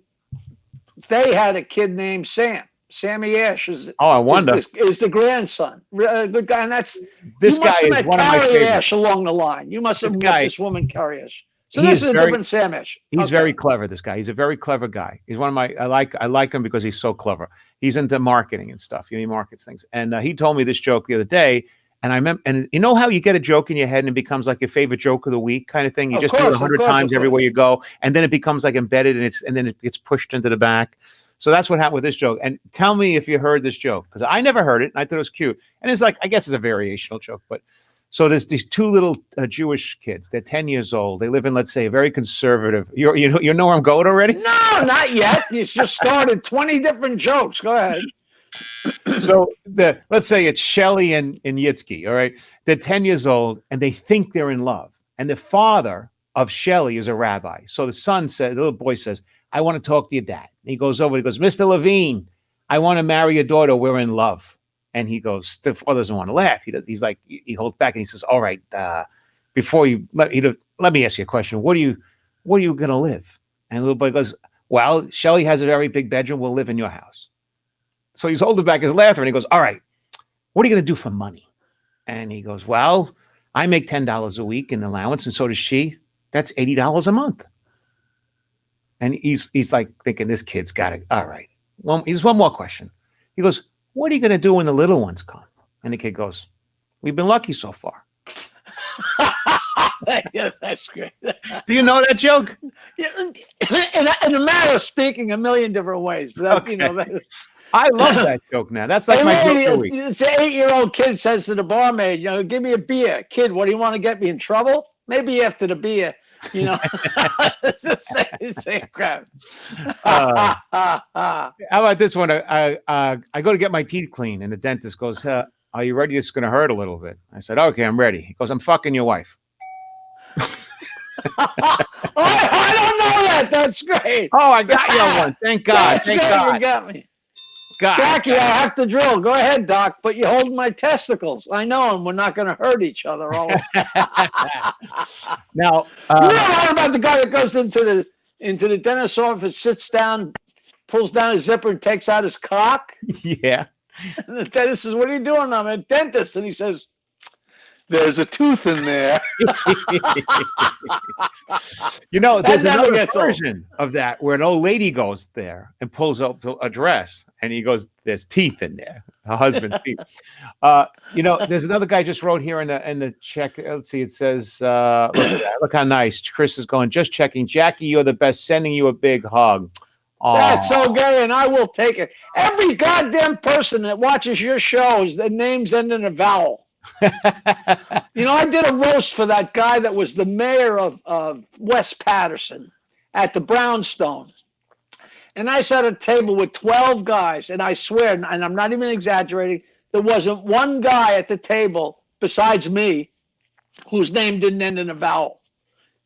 Speaker 4: they had a kid named Sam. Sammy Ash is.
Speaker 3: Oh, I wonder.
Speaker 4: Is the grandson. Good guy, and that's
Speaker 3: this guy is one of my favorites.
Speaker 4: Ash along the line. You must have met this woman, Carrie Ash. So this is a different Sam Ash.
Speaker 3: He's very clever. This guy. He's a very clever guy. He's one of my. I like him because he's so clever. He's into marketing and stuff. He markets things. And he told me this joke the other day. And I remember, and you know how you get a joke in your head and it becomes like your favorite joke of the week kind of thing. You just do it 100 times everywhere you go, and then it becomes like embedded, and then it gets pushed into the back. So that's what happened with this joke. And tell me if you heard this joke, because I never heard it. And I thought it was cute. And it's like, I guess it's a variational joke, but so there's these 2 little Jewish kids. They're 10 years old. They live in, let's say, a very conservative. You know where I'm going already?
Speaker 4: No, not yet. You just started 20 different jokes. Go ahead.
Speaker 3: So let's say it's Shelley and Yitzky. All right, they're 10 years old and they think they're in love. And the father of Shelley is a rabbi. So the little boy says, I want to talk to your dad. And he goes over. He goes, Mr. Levine, I want to marry your daughter. We're in love. And he goes, the father doesn't want to laugh. He's like, he holds back and he says, all right, before you let me ask you a question. Where are you going to live? And the little boy goes, well, Shelley has a very big bedroom. We'll live in your house. So he's holding back his laughter and he goes, all right, what are you going to do for money? And he goes, well, I make $10 a week in allowance, and so does she. That's $80 a month. And he's like thinking, this kid's got it. All right. Well, he's one more question. He goes, what are you going to do when the little ones come? And the kid goes, we've been lucky so far.
Speaker 4: Yeah, that's great.
Speaker 3: Do you know that joke?
Speaker 4: Yeah, in a matter of speaking a million different ways. But that,
Speaker 3: I love that joke now. That's like my joke of the week.
Speaker 4: It's an 8-year-old kid says to the barmaid, give me a beer. Kid, what do you want to get me in trouble? Maybe after the beer, It's the same crap.
Speaker 3: How about this one? I go to get my teeth cleaned, and the dentist goes, are you ready? It's going to hurt a little bit. I said, okay, I'm ready. He goes, I'm fucking your wife.
Speaker 4: I don't know that. That's great.
Speaker 3: Oh, I got you one. Thank God.
Speaker 4: That's
Speaker 3: Thank
Speaker 4: great.
Speaker 3: God.
Speaker 4: You got me.
Speaker 3: God.
Speaker 4: Jackie, I have to drill. Go ahead, Doc, but you hold my testicles. I know them. We're not going to hurt each other. All
Speaker 3: Now,
Speaker 4: you know what about the guy that goes into the dentist's office, sits down, pulls down his zipper, and takes out his cock?
Speaker 3: Yeah.
Speaker 4: And the dentist says, what are you doing? I'm a dentist. And he says, There's a tooth in there.
Speaker 3: You know, there's
Speaker 4: never
Speaker 3: another
Speaker 4: gets old.
Speaker 3: version of that where an old lady goes there and pulls up a dress, and he goes, "There's teeth in there." Her husband's teeth. You know, there's another guy just wrote here in the check. Let's see, it says, "Look at that. Look how nice." Chris is going. Just checking, Jackie. You're the best. Sending you a big hug.
Speaker 4: That's so gay, and I will take it. Every goddamn person that watches your shows, their names end in a vowel. You know, I did a roast for that guy that was the mayor of West Patterson at the Brownstone. And I sat at a table with 12 guys, and I swear, and I'm not even exaggerating, there wasn't one guy at the table besides me whose name didn't end in a vowel.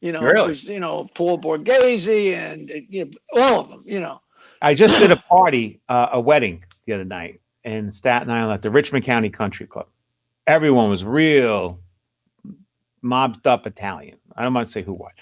Speaker 4: You know,
Speaker 3: Really?
Speaker 4: it was, you know, Paul Borghese and you know, all of them, you know.
Speaker 3: I just did a party, a wedding the other night in Staten Island at the Richmond County Country Club. Everyone was real mobbed up Italian. I don't want to say who what,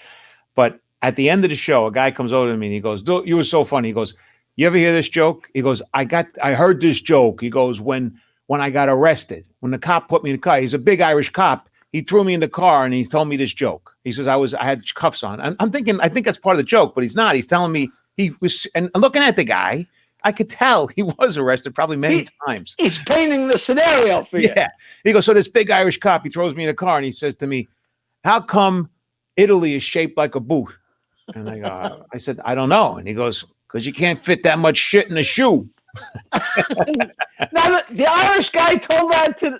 Speaker 3: but at the end of the show, a guy comes over to me and he goes, "Dude, you were so funny." He goes, "You ever hear this joke?" He goes, I heard this joke." He goes, when I got arrested, when the cop put me in the car, he's a big Irish cop. He threw me in the car and he told me this joke. He says, I had cuffs on. I'm thinking, I think that's part of the joke, but he's not. He's telling me he was, and looking at the guy, I could tell he was arrested probably many times.
Speaker 4: He's painting the scenario for you.
Speaker 3: Yeah. He goes, so this big Irish cop, he throws me in the car and he says to me, "How come Italy is shaped like a boot?" And I said, "I don't know." And he goes, "Because you can't fit that much shit in a shoe."
Speaker 4: Now, the Irish guy told that to...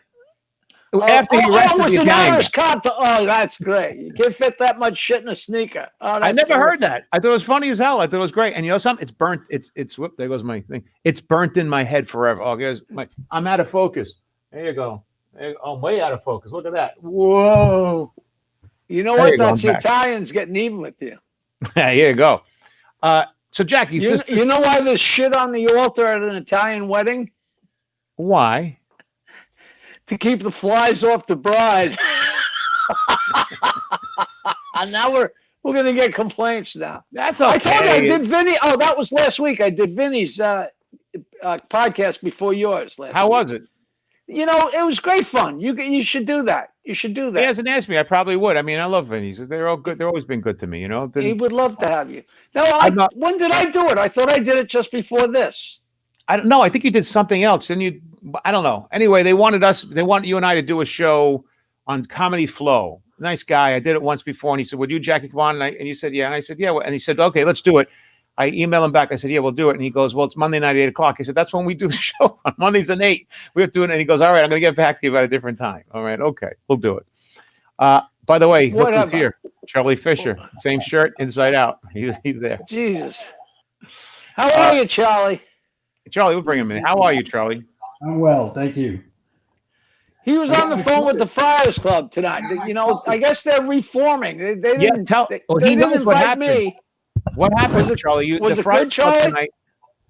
Speaker 3: After he arrested
Speaker 4: was
Speaker 3: the
Speaker 4: an
Speaker 3: Italian
Speaker 4: Irish
Speaker 3: guy.
Speaker 4: cop. Oh, that's great. You can't fit that much shit in a sneaker. Oh,
Speaker 3: I never heard that. I thought it was funny as hell. I thought it was great. And you know something? It's burnt. It's whoop, there goes my thing. It's burnt in my head forever. Oh, here's I'm out of focus. There you go. I'm way out of focus. Look at that. Whoa.
Speaker 4: You know
Speaker 3: There
Speaker 4: what?
Speaker 3: you go,
Speaker 4: That's
Speaker 3: I'm
Speaker 4: the
Speaker 3: back.
Speaker 4: Italians getting even with you.
Speaker 3: Here you go. So Jack,
Speaker 4: You know why there's shit on the altar at an Italian wedding?
Speaker 3: why?
Speaker 4: To keep the flies off the bride. And now we're gonna get complaints now.
Speaker 3: That's okay.
Speaker 4: I told you I did Vinny. Oh, that was last week. I did Vinny's podcast before yours last
Speaker 3: How
Speaker 4: week.
Speaker 3: was it?
Speaker 4: You know, it was great fun. You should do that. You should do that.
Speaker 3: He hasn't asked me. I probably would. I mean, I love Vinny's. They're all good. They've always been good to me, you know.
Speaker 4: He would love to have you. No, when did I do it? I thought I did it just before this.
Speaker 3: I don't know. I think you did something else. Then you, I don't know. Anyway, they want you and I to do a show on Comedy Flow. Nice guy. I did it once before, and he said, "Would you, Jackie, come on?" And you said, "Yeah." And I said, "Yeah." And he said, "Okay, let's do it." I emailed him back. I said, "Yeah, we'll do it." And he goes, "Well, it's Monday night at 8:00. I said, "That's when we do the show on Mondays at 8. We have to do it." And he goes, "All right, I'm going to get back to you about a different time." All right, okay, we'll do it. By the way, look who's here. Charlie Fisher, same shirt, inside out. He's there.
Speaker 4: Jesus. How are you, Charlie?
Speaker 3: Charlie, we'll bring him in. How are you, Charlie?
Speaker 5: I'm well, thank you.
Speaker 4: He was on the phone with the Friars Club tonight. You know, I guess they're reforming. They didn't.
Speaker 3: He knows what happened.
Speaker 4: Me.
Speaker 3: What happened, Charlie?
Speaker 4: The Friars Club
Speaker 3: tonight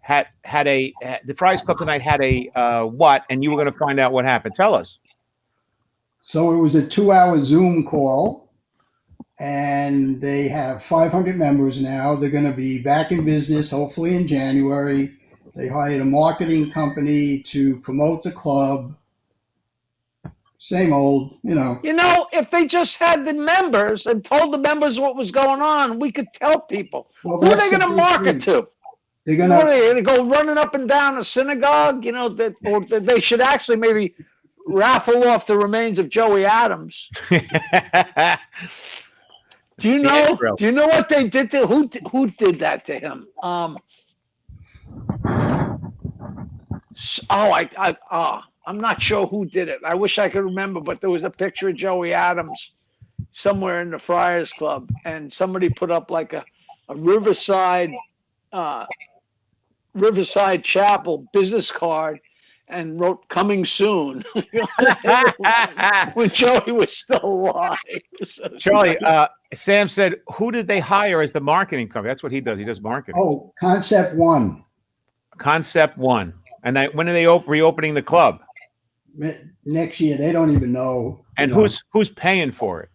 Speaker 3: the Friars Club tonight had a what? And you were going to find out what happened. Tell us.
Speaker 5: So it was a 2-hour Zoom call, and they have 500 members now. They're going to be back in business, hopefully in January. They hired a marketing company to promote the club. Same old, you know.
Speaker 4: You know, if they just had the members and told the members what was going on, we could tell people.
Speaker 5: Well,
Speaker 4: who are they
Speaker 5: that's
Speaker 4: going to
Speaker 5: the
Speaker 4: market
Speaker 5: thing.
Speaker 4: to?
Speaker 5: They're
Speaker 4: What,
Speaker 5: going
Speaker 4: are they going to go running up and down a synagogue? You know, or that they should actually maybe raffle off the remains of Joey Adams. Do you know? Do you know what they did to who did that to him? I'm not sure who did it. I wish I could remember, but there was a picture of Joey Adams somewhere in the Friars Club, and somebody put up like a Riverside Chapel business card and wrote "coming soon" when Joey was still alive.
Speaker 3: Charlie, Sam said, who did they hire as the marketing company? That's what he does. He does marketing.
Speaker 5: Oh, Concept One.
Speaker 3: Concept One. And when are they reopening the club?
Speaker 5: Next year. They don't even know.
Speaker 3: And who's paying for it?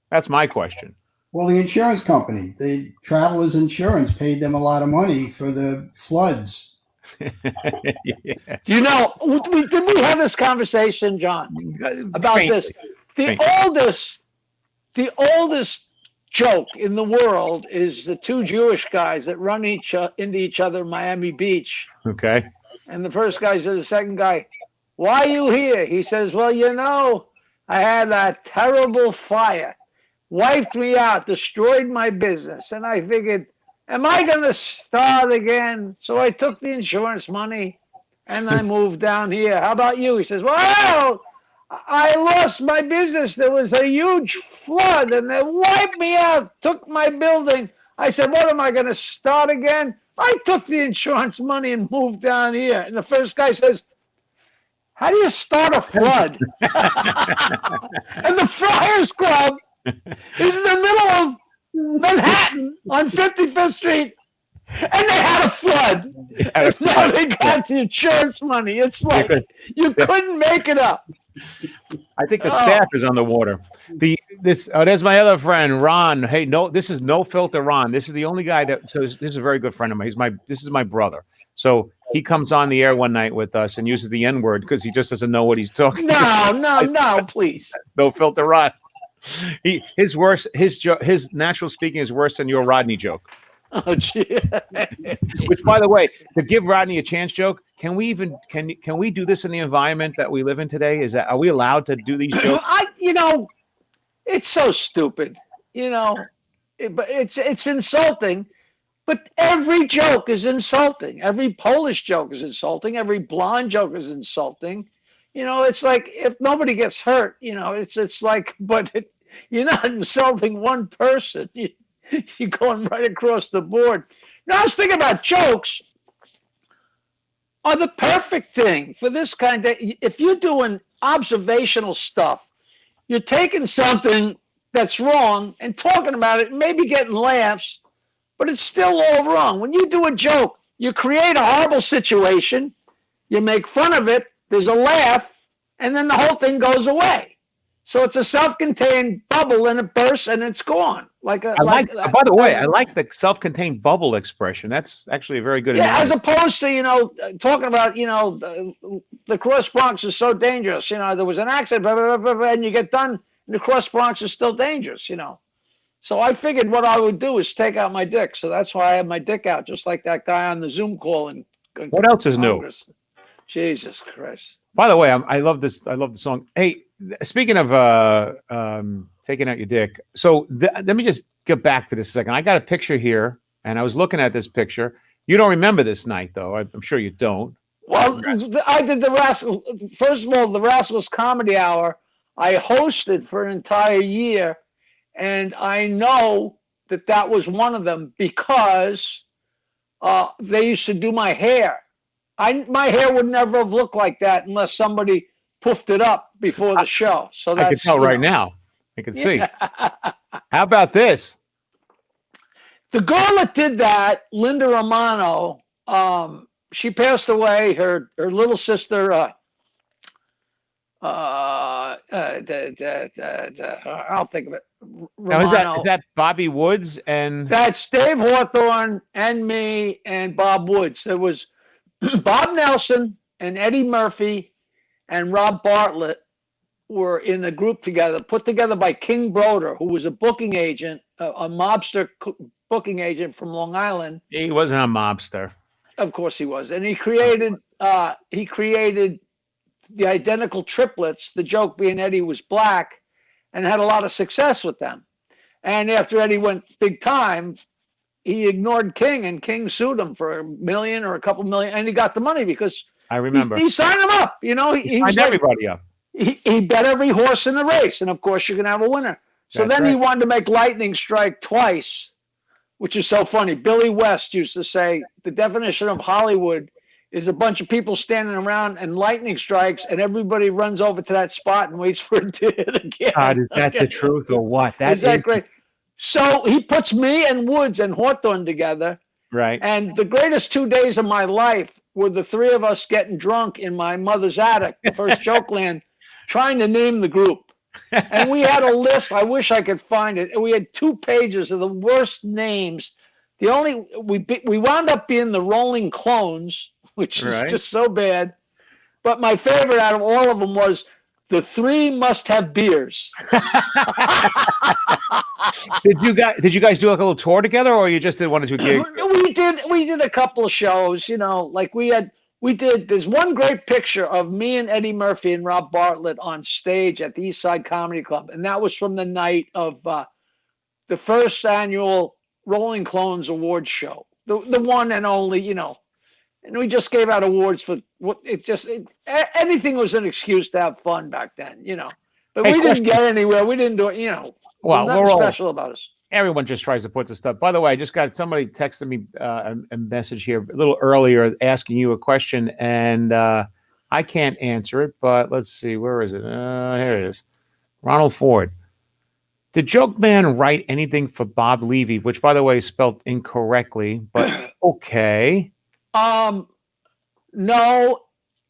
Speaker 3: That's my question.
Speaker 5: Well, the insurance company, the Travelers Insurance, paid them a lot of money for the floods.
Speaker 3: Yeah.
Speaker 4: You know, did we have this conversation, John, about
Speaker 3: Faintly.
Speaker 4: this? The oldest joke in the world is the two Jewish guys that run into each other in Miami Beach.
Speaker 3: Okay.
Speaker 4: And the first guy says to the second guy, "Why are you here?" He says, "Well, I had a terrible fire. Wiped me out, destroyed my business. And I figured, am I going to start again? So I took the insurance money and I moved down here. How about you?" He says, "Well, I lost my business. There was a huge flood and they wiped me out, took my building." I said, "What, am I going to start again?" "I took the insurance money and moved down here." And the first guy says, "How do you start a flood?" And the Friars Club is in the middle of Manhattan on 55th Street, and they had a flood. And now they got the insurance money. It's like you couldn't make it up.
Speaker 3: I think the staff is on the water. There's my other friend, Ron. Hey, no, this is No Filter Ron. This is the only guy this is a very good friend of mine. This is my brother. So he comes on the air one night with us and uses the N-word because he just doesn't know what he's talking about.
Speaker 4: No, please.
Speaker 3: No Filter Ron. His natural speaking is worse than your Rodney joke.
Speaker 4: Oh, gee.
Speaker 3: Which, by the way, to give Rodney a chance joke, can we do this in the environment that we live in today? Are we allowed to do these jokes?
Speaker 4: It's so stupid. But it's insulting. But every joke is insulting. Every Polish joke is insulting. Every blonde joke is insulting. It's like if nobody gets hurt, it's like, but you're not insulting one person. You're going right across the board. I was thinking about jokes are the perfect thing for this kind of, if you're doing observational stuff, you're taking something that's wrong and talking about it and maybe getting laughs, but it's still all wrong. When you do a joke, you create a horrible situation, you make fun of it, there's a laugh, and then the whole thing goes away. So it's a self-contained bubble and it bursts and it's gone. By
Speaker 3: the way, I like the self-contained bubble expression. That's actually a very good analogy.
Speaker 4: As opposed to, talking about, the Cross Bronx is so dangerous. There was an accident, blah, blah, blah, blah, and you get done, and the Cross Bronx is still dangerous, So I figured what I would do is take out my dick. So that's why I have my dick out, just like that guy on the Zoom call.
Speaker 3: What else is
Speaker 4: Congress. New? Jesus Christ.
Speaker 3: By the way, I love this. I love the song. Hey, speaking of taking out your dick. So let me just get back to this a second. I got a picture here, and I was looking at this picture. You don't remember this night, though. I'm sure you don't.
Speaker 4: Well, I did the Rascals. First of all, the Rascals Comedy Hour, I hosted for an entire year, and I know that was one of them because they used to do my hair. My hair would never have looked like that unless somebody poofed it up before the show. So that's,
Speaker 3: I can tell right now. I can see. How about this?
Speaker 4: The girl that did that, Linda Romano, she passed away. Her little sister, I'll think of it. Romano.
Speaker 3: Now, is that Bobby Woods and?
Speaker 4: That's Dave Hawthorne and me and Bob Woods. There was Bob Nelson and Eddie Murphy and Rob Bartlett were in a group together, put together by King Broder, who was a booking agent, a mobster booking agent from Long Island.
Speaker 3: He wasn't a mobster.
Speaker 4: Of course he was. And he created the identical triplets, the joke being Eddie was black, and had a lot of success with them. And after Eddie went big time, he ignored King, and King sued him for $1 million or a couple million, and he got the money because
Speaker 3: I remember
Speaker 4: he signed them up. He
Speaker 3: signed everybody up.
Speaker 4: He bet every horse in the race, and of course you're gonna have a winner. So then he wanted to make lightning strike twice, which is so funny. Billy West used to say the definition of Hollywood is a bunch of people standing around and lightning strikes, and everybody runs over to that spot and waits for it to hit again.
Speaker 3: God, is that the truth or what?
Speaker 4: Is that great? So he puts me and Woods and Hawthorne together.
Speaker 3: Right.
Speaker 4: And the greatest 2 days of my life were the three of us getting drunk in my mother's attic, the first Joke Land, trying to name the group. And we had a list. I wish I could find it. And we had 2 pages of the worst names. We wound up being the Rolling Clones, which is just so bad. But my favorite out of all of them was The three must have beers.
Speaker 3: Did you guys do like a little tour together, or you just did 1 or 2 gigs?
Speaker 4: We did a couple of shows, like there's one great picture of me and Eddie Murphy and Rob Bartlett on stage at the East Side Comedy Club, and that was from the night of the first annual Rolling Clones Awards show, the one and only, and we just gave out awards for anything was an excuse to have fun back then, but
Speaker 3: Hey,
Speaker 4: we
Speaker 3: question.
Speaker 4: didn't get anywhere. We didn't do it,
Speaker 3: Well,
Speaker 4: nothing
Speaker 3: we're all,
Speaker 4: special about us.
Speaker 3: everyone just tries to put the stuff. By the way, I just got somebody texted me a message here a little earlier asking you a question, and I can't answer it, but let's see. Where is it? Here it is. Ronald Ford. Did Joke Man write anything for Bob Levy, which, by the way, is spelled incorrectly, but okay.
Speaker 4: No,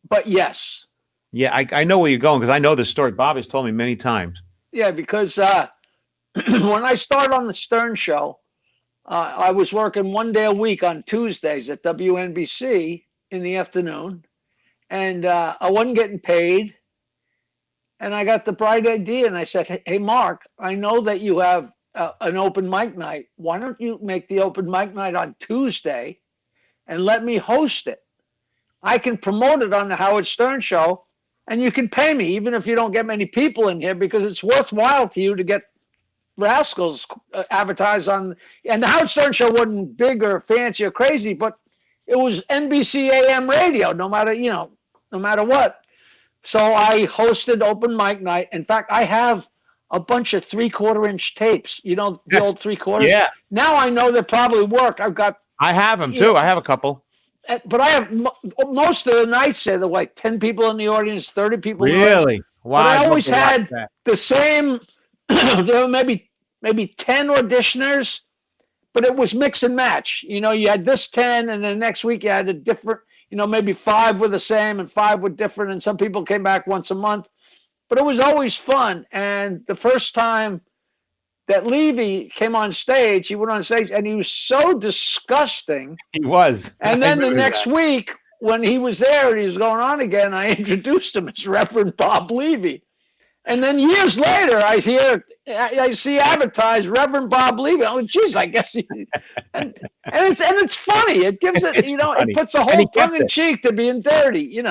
Speaker 4: but yes.
Speaker 3: Yeah, I know where you're going because I know this story. Bob has told me many times.
Speaker 4: Yeah, because when I started on the Stern Show, I was working 1 day a week on Tuesdays at WNBC in the afternoon, and I wasn't getting paid. And I got the bright idea, and I said, "Hey, Mark, I know that you have an open mic night. Why don't you make the open mic night on Tuesday and let me host it? I can promote it on the Howard Stern Show, and you can pay me even if you don't get many people in here because it's worthwhile to you to get Rascals advertised on." And the Howard Stern Show wasn't big or fancy or crazy, but it was NBC AM radio, no matter what. So I hosted open mic night. In fact, I have a bunch of 3/4-inch tapes. The old 3/4.
Speaker 3: Yeah.
Speaker 4: Now I know they probably work.
Speaker 3: I have them too. I have a couple.
Speaker 4: But I have most of the nights there were like 10 people in the audience, 30 people.
Speaker 3: Really? Wow.
Speaker 4: But I always had the same. There were maybe 10 auditioners, but it was mix and match. You had this 10, and then next week you had a different. Maybe 5 were the same and 5 were different, and some people came back once a month. But it was always fun. And the first time that Levy came on stage, he went on stage, and he was so disgusting.
Speaker 3: He was.
Speaker 4: And then the next week, when he was there and he was going on again, I introduced him as Reverend Bob Levy. And then years later, I see advertised Reverend Bob Levy. Oh, geez, I guess and it's funny. It gives it, it puts a whole tongue in cheek to being dirty,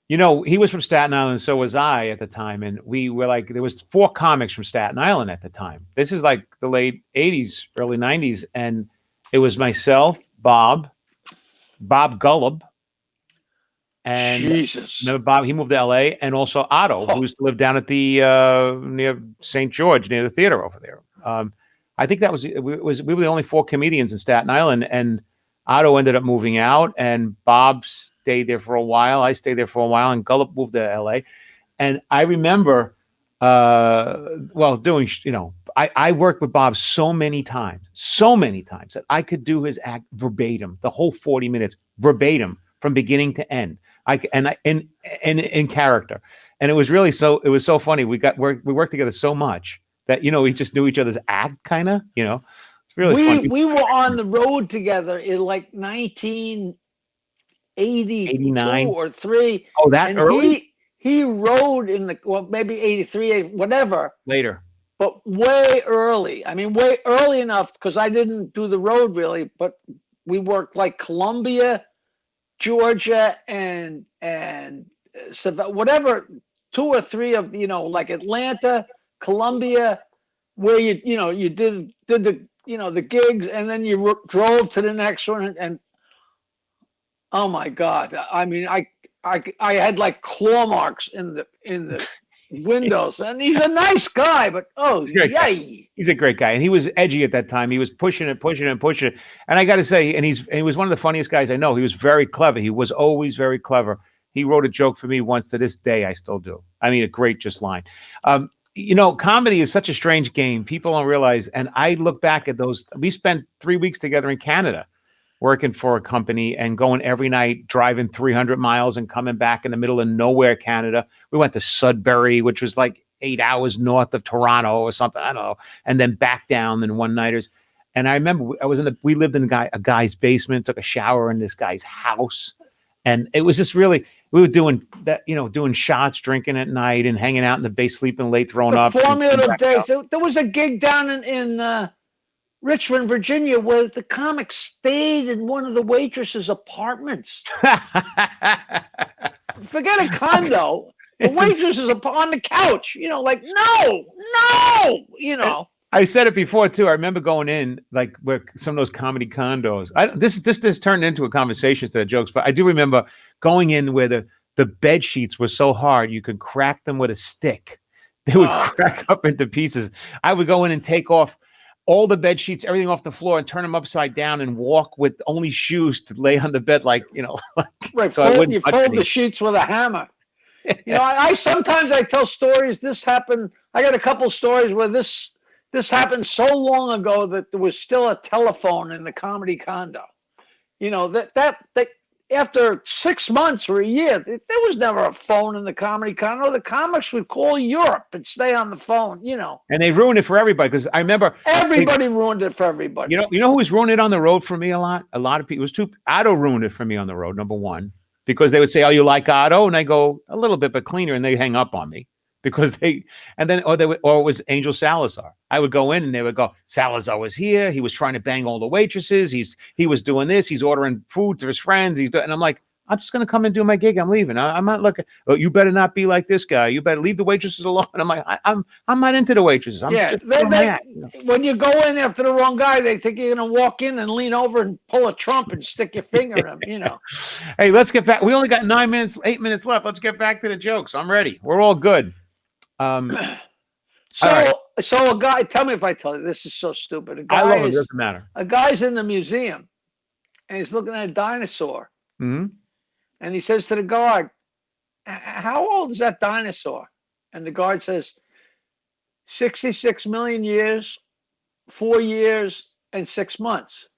Speaker 3: He was from Staten Island, and so was I at the time. And we were like, there was 4 comics from Staten Island at the time. This is like the late 80s, early 90s. And it was myself, Bob Gullub, and
Speaker 4: Jesus.
Speaker 3: Remember Bob, he moved to LA, and also Otto, who used to live down at the near St. George, near the theater over there. I think that we were the only 4 comedians in Staten Island, and Otto ended up moving out, and Bob stayed there for a while. I stayed there for a while, and Gullop moved to LA. And I remember, doing, I worked with Bob so many times that I could do his act verbatim, the whole 40 minutes verbatim from beginning to end. In character, and it was really so funny. We worked together so much that we just knew each other's act, kind of. It's really funny.
Speaker 4: We were on the road together in like 1989 or 3.
Speaker 3: Oh, that early.
Speaker 4: He rode in maybe 83, whatever.
Speaker 3: Later,
Speaker 4: but way early. I mean, way early enough because I didn't do the road really, but we worked like Columbia, Georgia, and whatever, 2 or 3 of like Atlanta, Columbia, where you did the the gigs, and then you drove to the next one, and oh my God, I mean, I had like claw marks in the windows, and he's a nice guy, but
Speaker 3: he's a great guy, and he was edgy at that time. He was pushing it, and I got to say, and he was one of the funniest guys I know. He was very clever. He was always very clever. He wrote a joke for me once. To this day, I still do. I mean, a great line. Comedy is such a strange game. People don't realize, and I look back at those. We spent 3 weeks together in Canada, working for a company and going every night, driving 300 miles and coming back in the middle of nowhere, Canada. We went to Sudbury, which was like 8 hours north of Toronto or something. I don't know. And then back down in one-nighters. And I remember we lived in a guy's basement, took a shower in this guy's house. And it was just really, We were doing that, doing shots, drinking at night, and hanging out in the base, sleeping late, throwing
Speaker 4: The
Speaker 3: up.
Speaker 4: Formula days. There was a gig down in Richmond, Virginia, where the comic stayed in one of the waitress's apartments. Forget a condo. The waitress is on the couch. Like no.
Speaker 3: I said it before too. I remember going in like where some of those comedy condos. This turned into a conversation instead of jokes, but I do remember going in where the bed sheets were so hard you could crack them with a stick. They would crack up into pieces. I would go in and take off all the bed sheets, everything off the floor, and turn them upside down and walk with only shoes to lay on the bed,
Speaker 4: Right.
Speaker 3: So
Speaker 4: You fold the sheets with a hammer. I sometimes I tell stories. This happened. I got a couple stories where this happened so long ago that there was still a telephone in the comedy condo. That after 6 months or a year, there was never a phone in the comedy condo. The comics would call Europe and stay on the phone.
Speaker 3: And they ruined it for everybody because I remember
Speaker 4: everybody ruined it for everybody.
Speaker 3: You know who was ruining it on the road for me a lot? A lot of people. Otto ruined it for me on the road. Number one, because they would say, "Oh, you like Otto?" And I go, "A little bit, but cleaner," and they hang up on me. Because or it was Angel Salazar. I would go in and they would go, Salazar was here. He was trying to bang all the waitresses. He was doing this. He's ordering food to his friends. And I'm like, I'm just going to come and do my gig. I'm leaving. I'm not looking. Oh, you better not be like this guy. You better leave the waitresses alone. And I'm like, I'm not into the waitresses.
Speaker 4: When you go in after the wrong guy, they think you're going to walk in and lean over and pull a Trump and stick your finger in him.
Speaker 3: Hey, let's get back. We only got 8 minutes left. Let's get back to the jokes. I'm ready. We're all good.
Speaker 4: So a guy, tell me if I tell you, this is so stupid.
Speaker 3: I love it. Doesn't matter.
Speaker 4: A guy's in the museum and he's looking at a dinosaur.
Speaker 3: Mm-hmm.
Speaker 4: And he says to the guard, "How old is that dinosaur?" And the guard says, 66 million years, 4 years, and 6 months.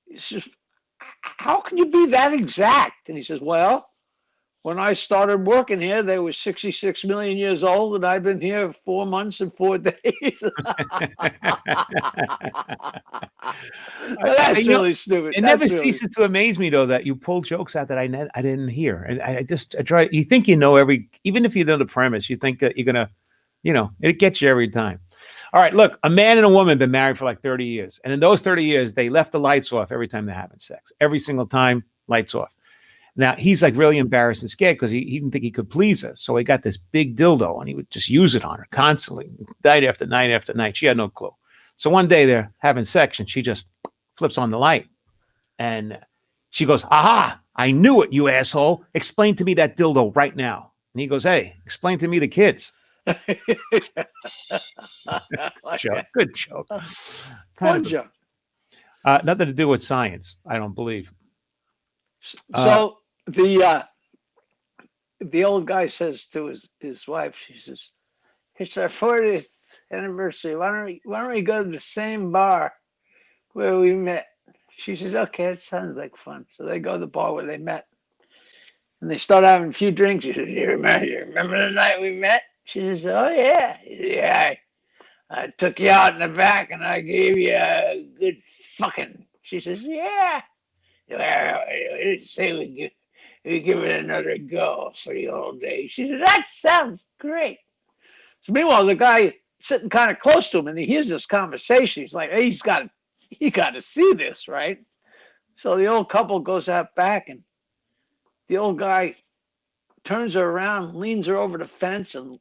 Speaker 4: He says, "How can you be that exact?" And he says, "Well, when I started working here, they were 66 million years old, and I've been here 4 months and 4 days." That's really stupid.
Speaker 3: It never ceases to amaze me, though, that you pull jokes out that I didn't hear. And I try. You think even if you know the premise, you think that you're gonna, it gets you every time. All right, look, a man and a woman have been married for like 30 years, and in those 30 years, they left the lights off every time they're having sex. Every single time, lights off. Now, he's like really embarrassed and scared because he didn't think he could please her. So he got this big dildo and he would just use it on her constantly, night after night after night. She had no clue. So one day they're having sex and she just flips on the light. And she goes, "Aha, I knew it, you asshole. Explain to me that dildo right now." And he goes, "Hey, explain to me the kids." Good joke.
Speaker 4: Fun joke.
Speaker 3: Nothing to do with science, I don't believe.
Speaker 4: So the old guy says to his wife, she says, "It's our 40th anniversary. Why don't we go to the same bar where we met?" She says, "Okay, it sounds like fun." So they go to the bar where they met, and they start having a few drinks. He says, you remember the night we met?" She says, "Oh yeah." He says, "Yeah, I took you out in the back and I gave you a good fucking." She says, "Yeah. Well, say we give it another go for the old days." She said, "That sounds great." So meanwhile, the guy sitting kind of close to him, and he hears this conversation. He's like, "Hey, he got to see this, right?" So the old couple goes out back, and the old guy turns her around, leans her over the fence, and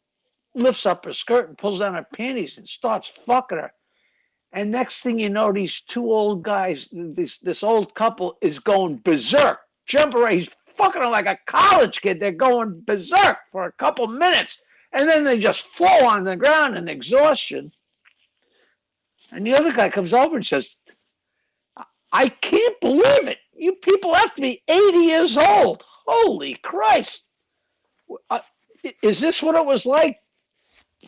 Speaker 4: lifts up her skirt and pulls down her panties and starts fucking her. And next thing you know, these two old guys, this old couple is going berserk. Jumping around. He's fucking her like a college kid. They're going berserk for a couple minutes. And then they just fall on the ground in exhaustion. And the other guy comes over and says, "I can't believe it. You people have to be 80 years old. Holy Christ. Is this what it was like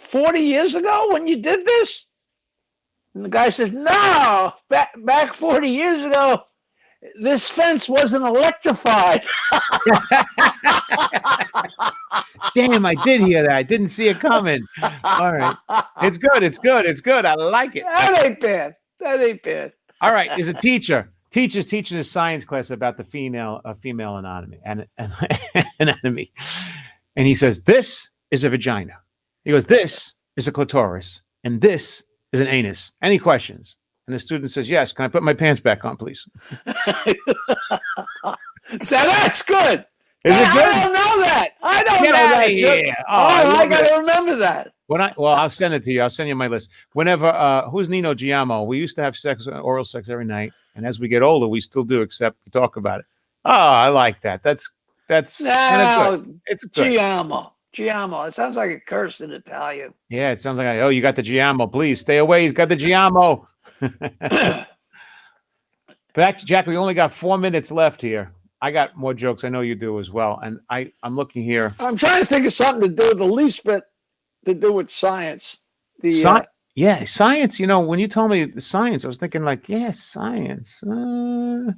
Speaker 4: 40 years ago when you did this?" And the guy says, "No, back 40 years ago, this fence wasn't electrified."
Speaker 3: Damn, I did hear that. I didn't see it coming. All right. It's good. I like it.
Speaker 4: That ain't bad.
Speaker 3: All right. There's a teacher. Teacher's teaching a science class about the female anatomy and anatomy, and he says, "This is a vagina." He goes, "This is a clitoris, and this is an anus. Any questions?" And the student says, "Yes. Can I put my pants back on, please?"
Speaker 4: That's good.
Speaker 3: Is it good?
Speaker 4: I don't know that. I don't
Speaker 3: Get
Speaker 4: know
Speaker 3: out
Speaker 4: that.
Speaker 3: of here!
Speaker 4: I got to remember that.
Speaker 3: I'll send it to you. I'll send you my list. Whenever who's Nino Giamo? We used to have oral sex every night, and as we get older, we still do, except we talk about it. Oh, I like that. That's
Speaker 4: No,
Speaker 3: good. It's good.
Speaker 4: Giamo. It sounds like a curse in Italian.
Speaker 3: Yeah, it sounds like you got the Giamo. Please stay away. He's got the Giamo. But Jack, we only got 4 minutes left here. I got more jokes. I know you do as well. And I'm looking here.
Speaker 4: I'm trying to think of something to do with the least bit to do with science.
Speaker 3: Yeah, science. When you told me the science, I was thinking like, science. All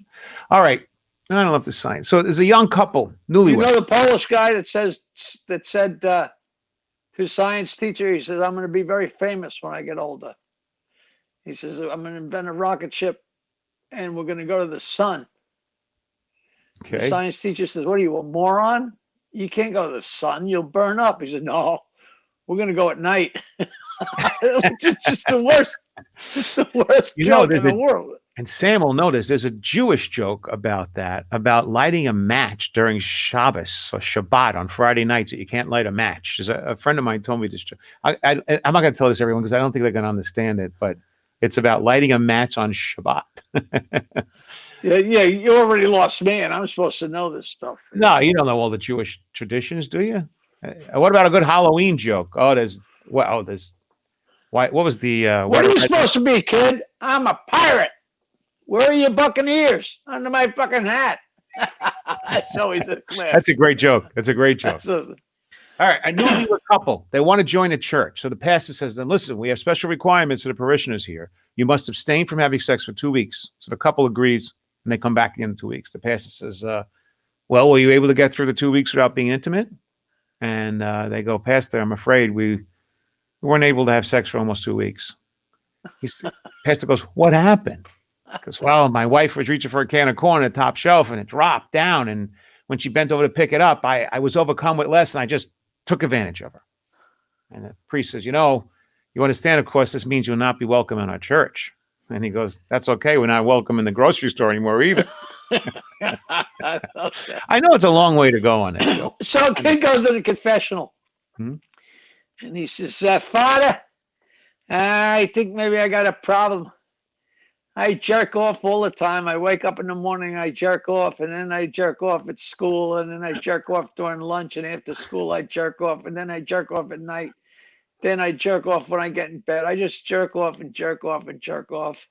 Speaker 3: right. I don't love the science. So there's a young couple, newlywed.
Speaker 4: You know the Polish guy that said to his science teacher, he says, "I'm going to be very famous when I get older." He says, "I'm going to invent a rocket ship and we're going to go to the sun."
Speaker 3: Okay.
Speaker 4: The science teacher says, "What are you, a moron? You can't go to the sun. You'll burn up." He said, "No, we're going to go at night." Which is just the worst. It's the worst joke in the world.
Speaker 3: And Sam will notice there's a Jewish joke about that, about lighting a match during Shabbos or Shabbat on Friday nights that you can't light a match. There's a friend of mine told me this joke. I'm not going to tell this to everyone because I don't think they're going to understand it, but it's about lighting a match on Shabbat.
Speaker 4: Yeah, you already lost me, and I'm supposed to know this stuff.
Speaker 3: No, you don't know all the Jewish traditions, do you? What about a good Halloween joke? What was the?
Speaker 4: What are you supposed to be, kid? I'm a pirate. Where are your Buccaneers? Under my fucking hat. That's always a class.
Speaker 3: That's a great joke. All right, a newlywed couple. They want to join a church. So the pastor says to them, "Listen, we have special requirements for the parishioners here. You must abstain from having sex for 2 weeks." So the couple agrees, and they come back again in 2 weeks. The pastor says, "Well, were you able to get through the 2 weeks without being intimate?" And they go, "Pastor, I'm afraid we weren't able to have sex for almost 2 weeks." Pastor goes, "What happened?" Because, well, my wife was reaching for a can of corn at the top shelf, and it dropped down. And when she bent over to pick it up, I was overcome with lust, and I just took advantage of her. And the priest says, "You understand, of course, this means you'll not be welcome in our church." And he goes, "That's okay. We're not welcome in the grocery store anymore either." I know it's a long way to go on that.
Speaker 4: So a kid goes to the confessional, and he says, "Father, I think maybe I got a problem. I jerk off all the time. I wake up in the morning, I jerk off, and then I jerk off at school, and then I jerk off during lunch, and after school I jerk off, and then I jerk off at night. Then I jerk off when I get in bed. I just jerk off and jerk off and jerk off."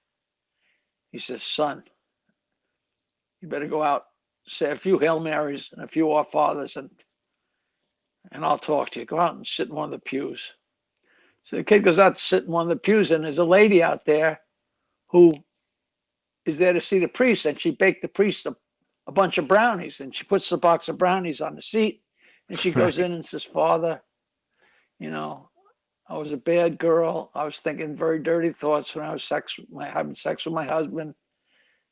Speaker 4: He says, "Son, you better go out, say a few Hail Marys and a few Our Fathers, and I'll talk to you. Go out and sit in one of the pews." So the kid goes out to sit in one of the pews, and there's a lady out there who is there to see the priest, and she baked the priest a bunch of brownies, and she puts the box of brownies on the seat, and she goes in and says, "Father, I was a bad girl. I was thinking very dirty thoughts when I was having sex with my husband."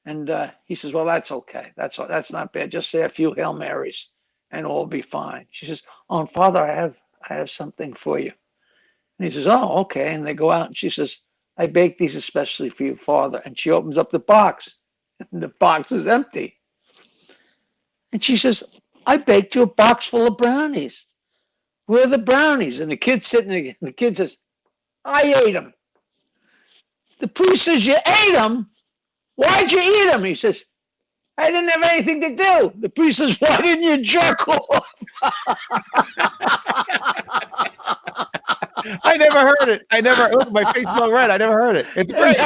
Speaker 4: And he says, "Well, that's okay. That's not bad. Just say a few Hail Marys and all will be fine." She says, "Oh, and Father, I have something for you." And he says, "Oh, okay." And they go out, and she says, "I baked these especially for you, Father." And she opens up the box, and the box is empty. And she says, "I baked you a box full of brownies. Where are the brownies?" And the kid's sitting there, and the kid says, "I ate them." The priest says, "You ate them? Why'd you eat them?" He says, "I didn't have anything to do." The priest says, "Why didn't you jerk off?"
Speaker 3: I never heard it. My face felt red. I never heard it. It's great.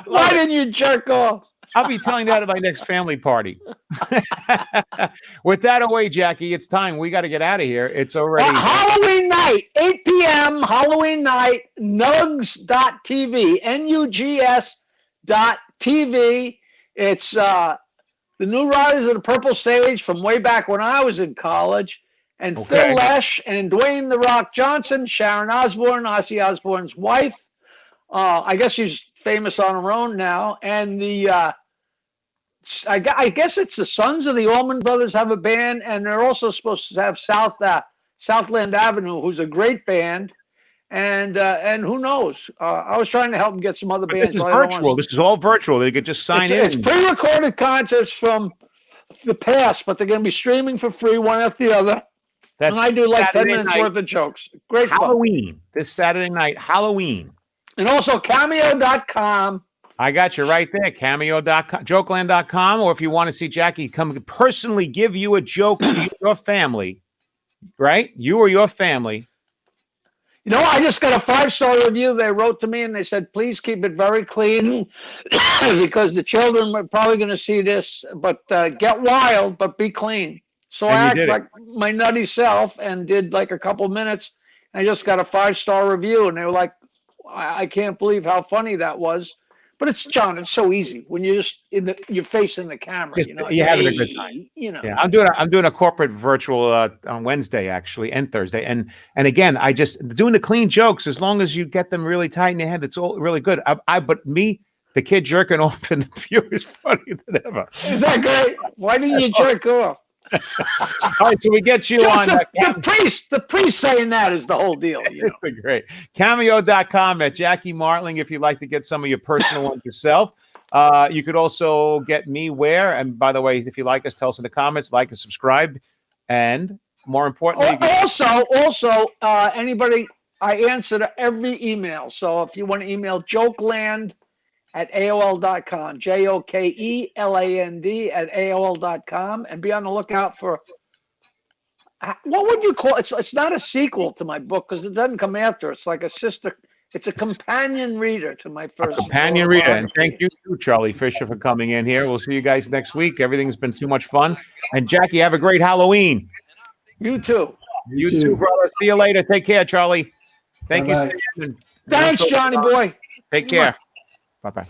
Speaker 4: Why didn't you jerk off?
Speaker 3: I'll be telling that at my next family party. With that away, Jackie, it's time. We got to get out of here. It's already
Speaker 4: Halloween night, 8 p.m. Halloween night, nugs.tv, nugs.tv. It's the new Riders of the Purple Sage from way back when I was in college. And
Speaker 3: okay.
Speaker 4: Phil Lesh and Dwayne "The Rock" Johnson, Sharon Osbourne, Ozzy Osbourne's wife. I guess she's famous on her own now. And the I guess it's the Sons of the Allman Brothers have a band, and they're also supposed to have Southland Avenue, who's a great band. And who knows? I was trying to help them get some other
Speaker 3: But
Speaker 4: bands.
Speaker 3: this is
Speaker 4: but I don't
Speaker 3: virtual.
Speaker 4: wanna-
Speaker 3: This is all virtual. They could just sign in.
Speaker 4: It's pre-recorded concerts from the past, but they're going to be streaming for free, one after the other.
Speaker 3: That's
Speaker 4: And I do like 10
Speaker 3: Saturday
Speaker 4: minutes
Speaker 3: night,
Speaker 4: worth of jokes. Great fun.
Speaker 3: Halloween. This Saturday night, Halloween.
Speaker 4: And also cameo.com.
Speaker 3: I got you right there. Cameo.com, jokeland.com. Or if you want to see Jackie come personally give you a joke to your family, right? You or your family.
Speaker 4: You know, I just got a 5-star review. They wrote to me and they said, please keep it very clean because the children are probably going to see this, but get wild, but be clean. So I act like my nutty self and did like a couple minutes. I just got a 5-star review and they were like, I can't believe how funny that was. But it's John. It's so easy when you're just you're facing the camera.
Speaker 3: Just,
Speaker 4: you know,
Speaker 3: you're having a good time.
Speaker 4: You know.
Speaker 3: Yeah, I'm doing a corporate virtual on Wednesday actually and Thursday, and again, I just doing the clean jokes. As long as you get them really tight in your head, it's all really good. But me, the kid jerking off in the view is funnier than ever.
Speaker 4: Is that great? Why didn't you jerk off?
Speaker 3: All right, so we get you
Speaker 4: Just
Speaker 3: on
Speaker 4: the priest saying that is the whole deal. You know?
Speaker 3: It's great. Cameo.com at Jackie Martling if you'd like to get some of your personal ones yourself. You could also get me where, and by the way, if you like us, tell us in the comments, like and subscribe. And more importantly,
Speaker 4: also, anybody, I answer to every email. So if you want to email jokeland@aol.com, JOKELAND at AOL.com, and be on the lookout for what would you call it? It's not a sequel to my book because it doesn't come after. It's like a sister. It's a companion reader to my first.
Speaker 3: Companion reader, and thank you too, Charlie Fisher, for coming in here. We'll see you guys next week. Everything's been too much fun, and Jackie, have a great Halloween.
Speaker 4: You too.
Speaker 3: You too, brother. See you later. Take care, Charlie. Thank you.
Speaker 4: Thanks, Johnny boy.
Speaker 3: Take care. Bye-bye.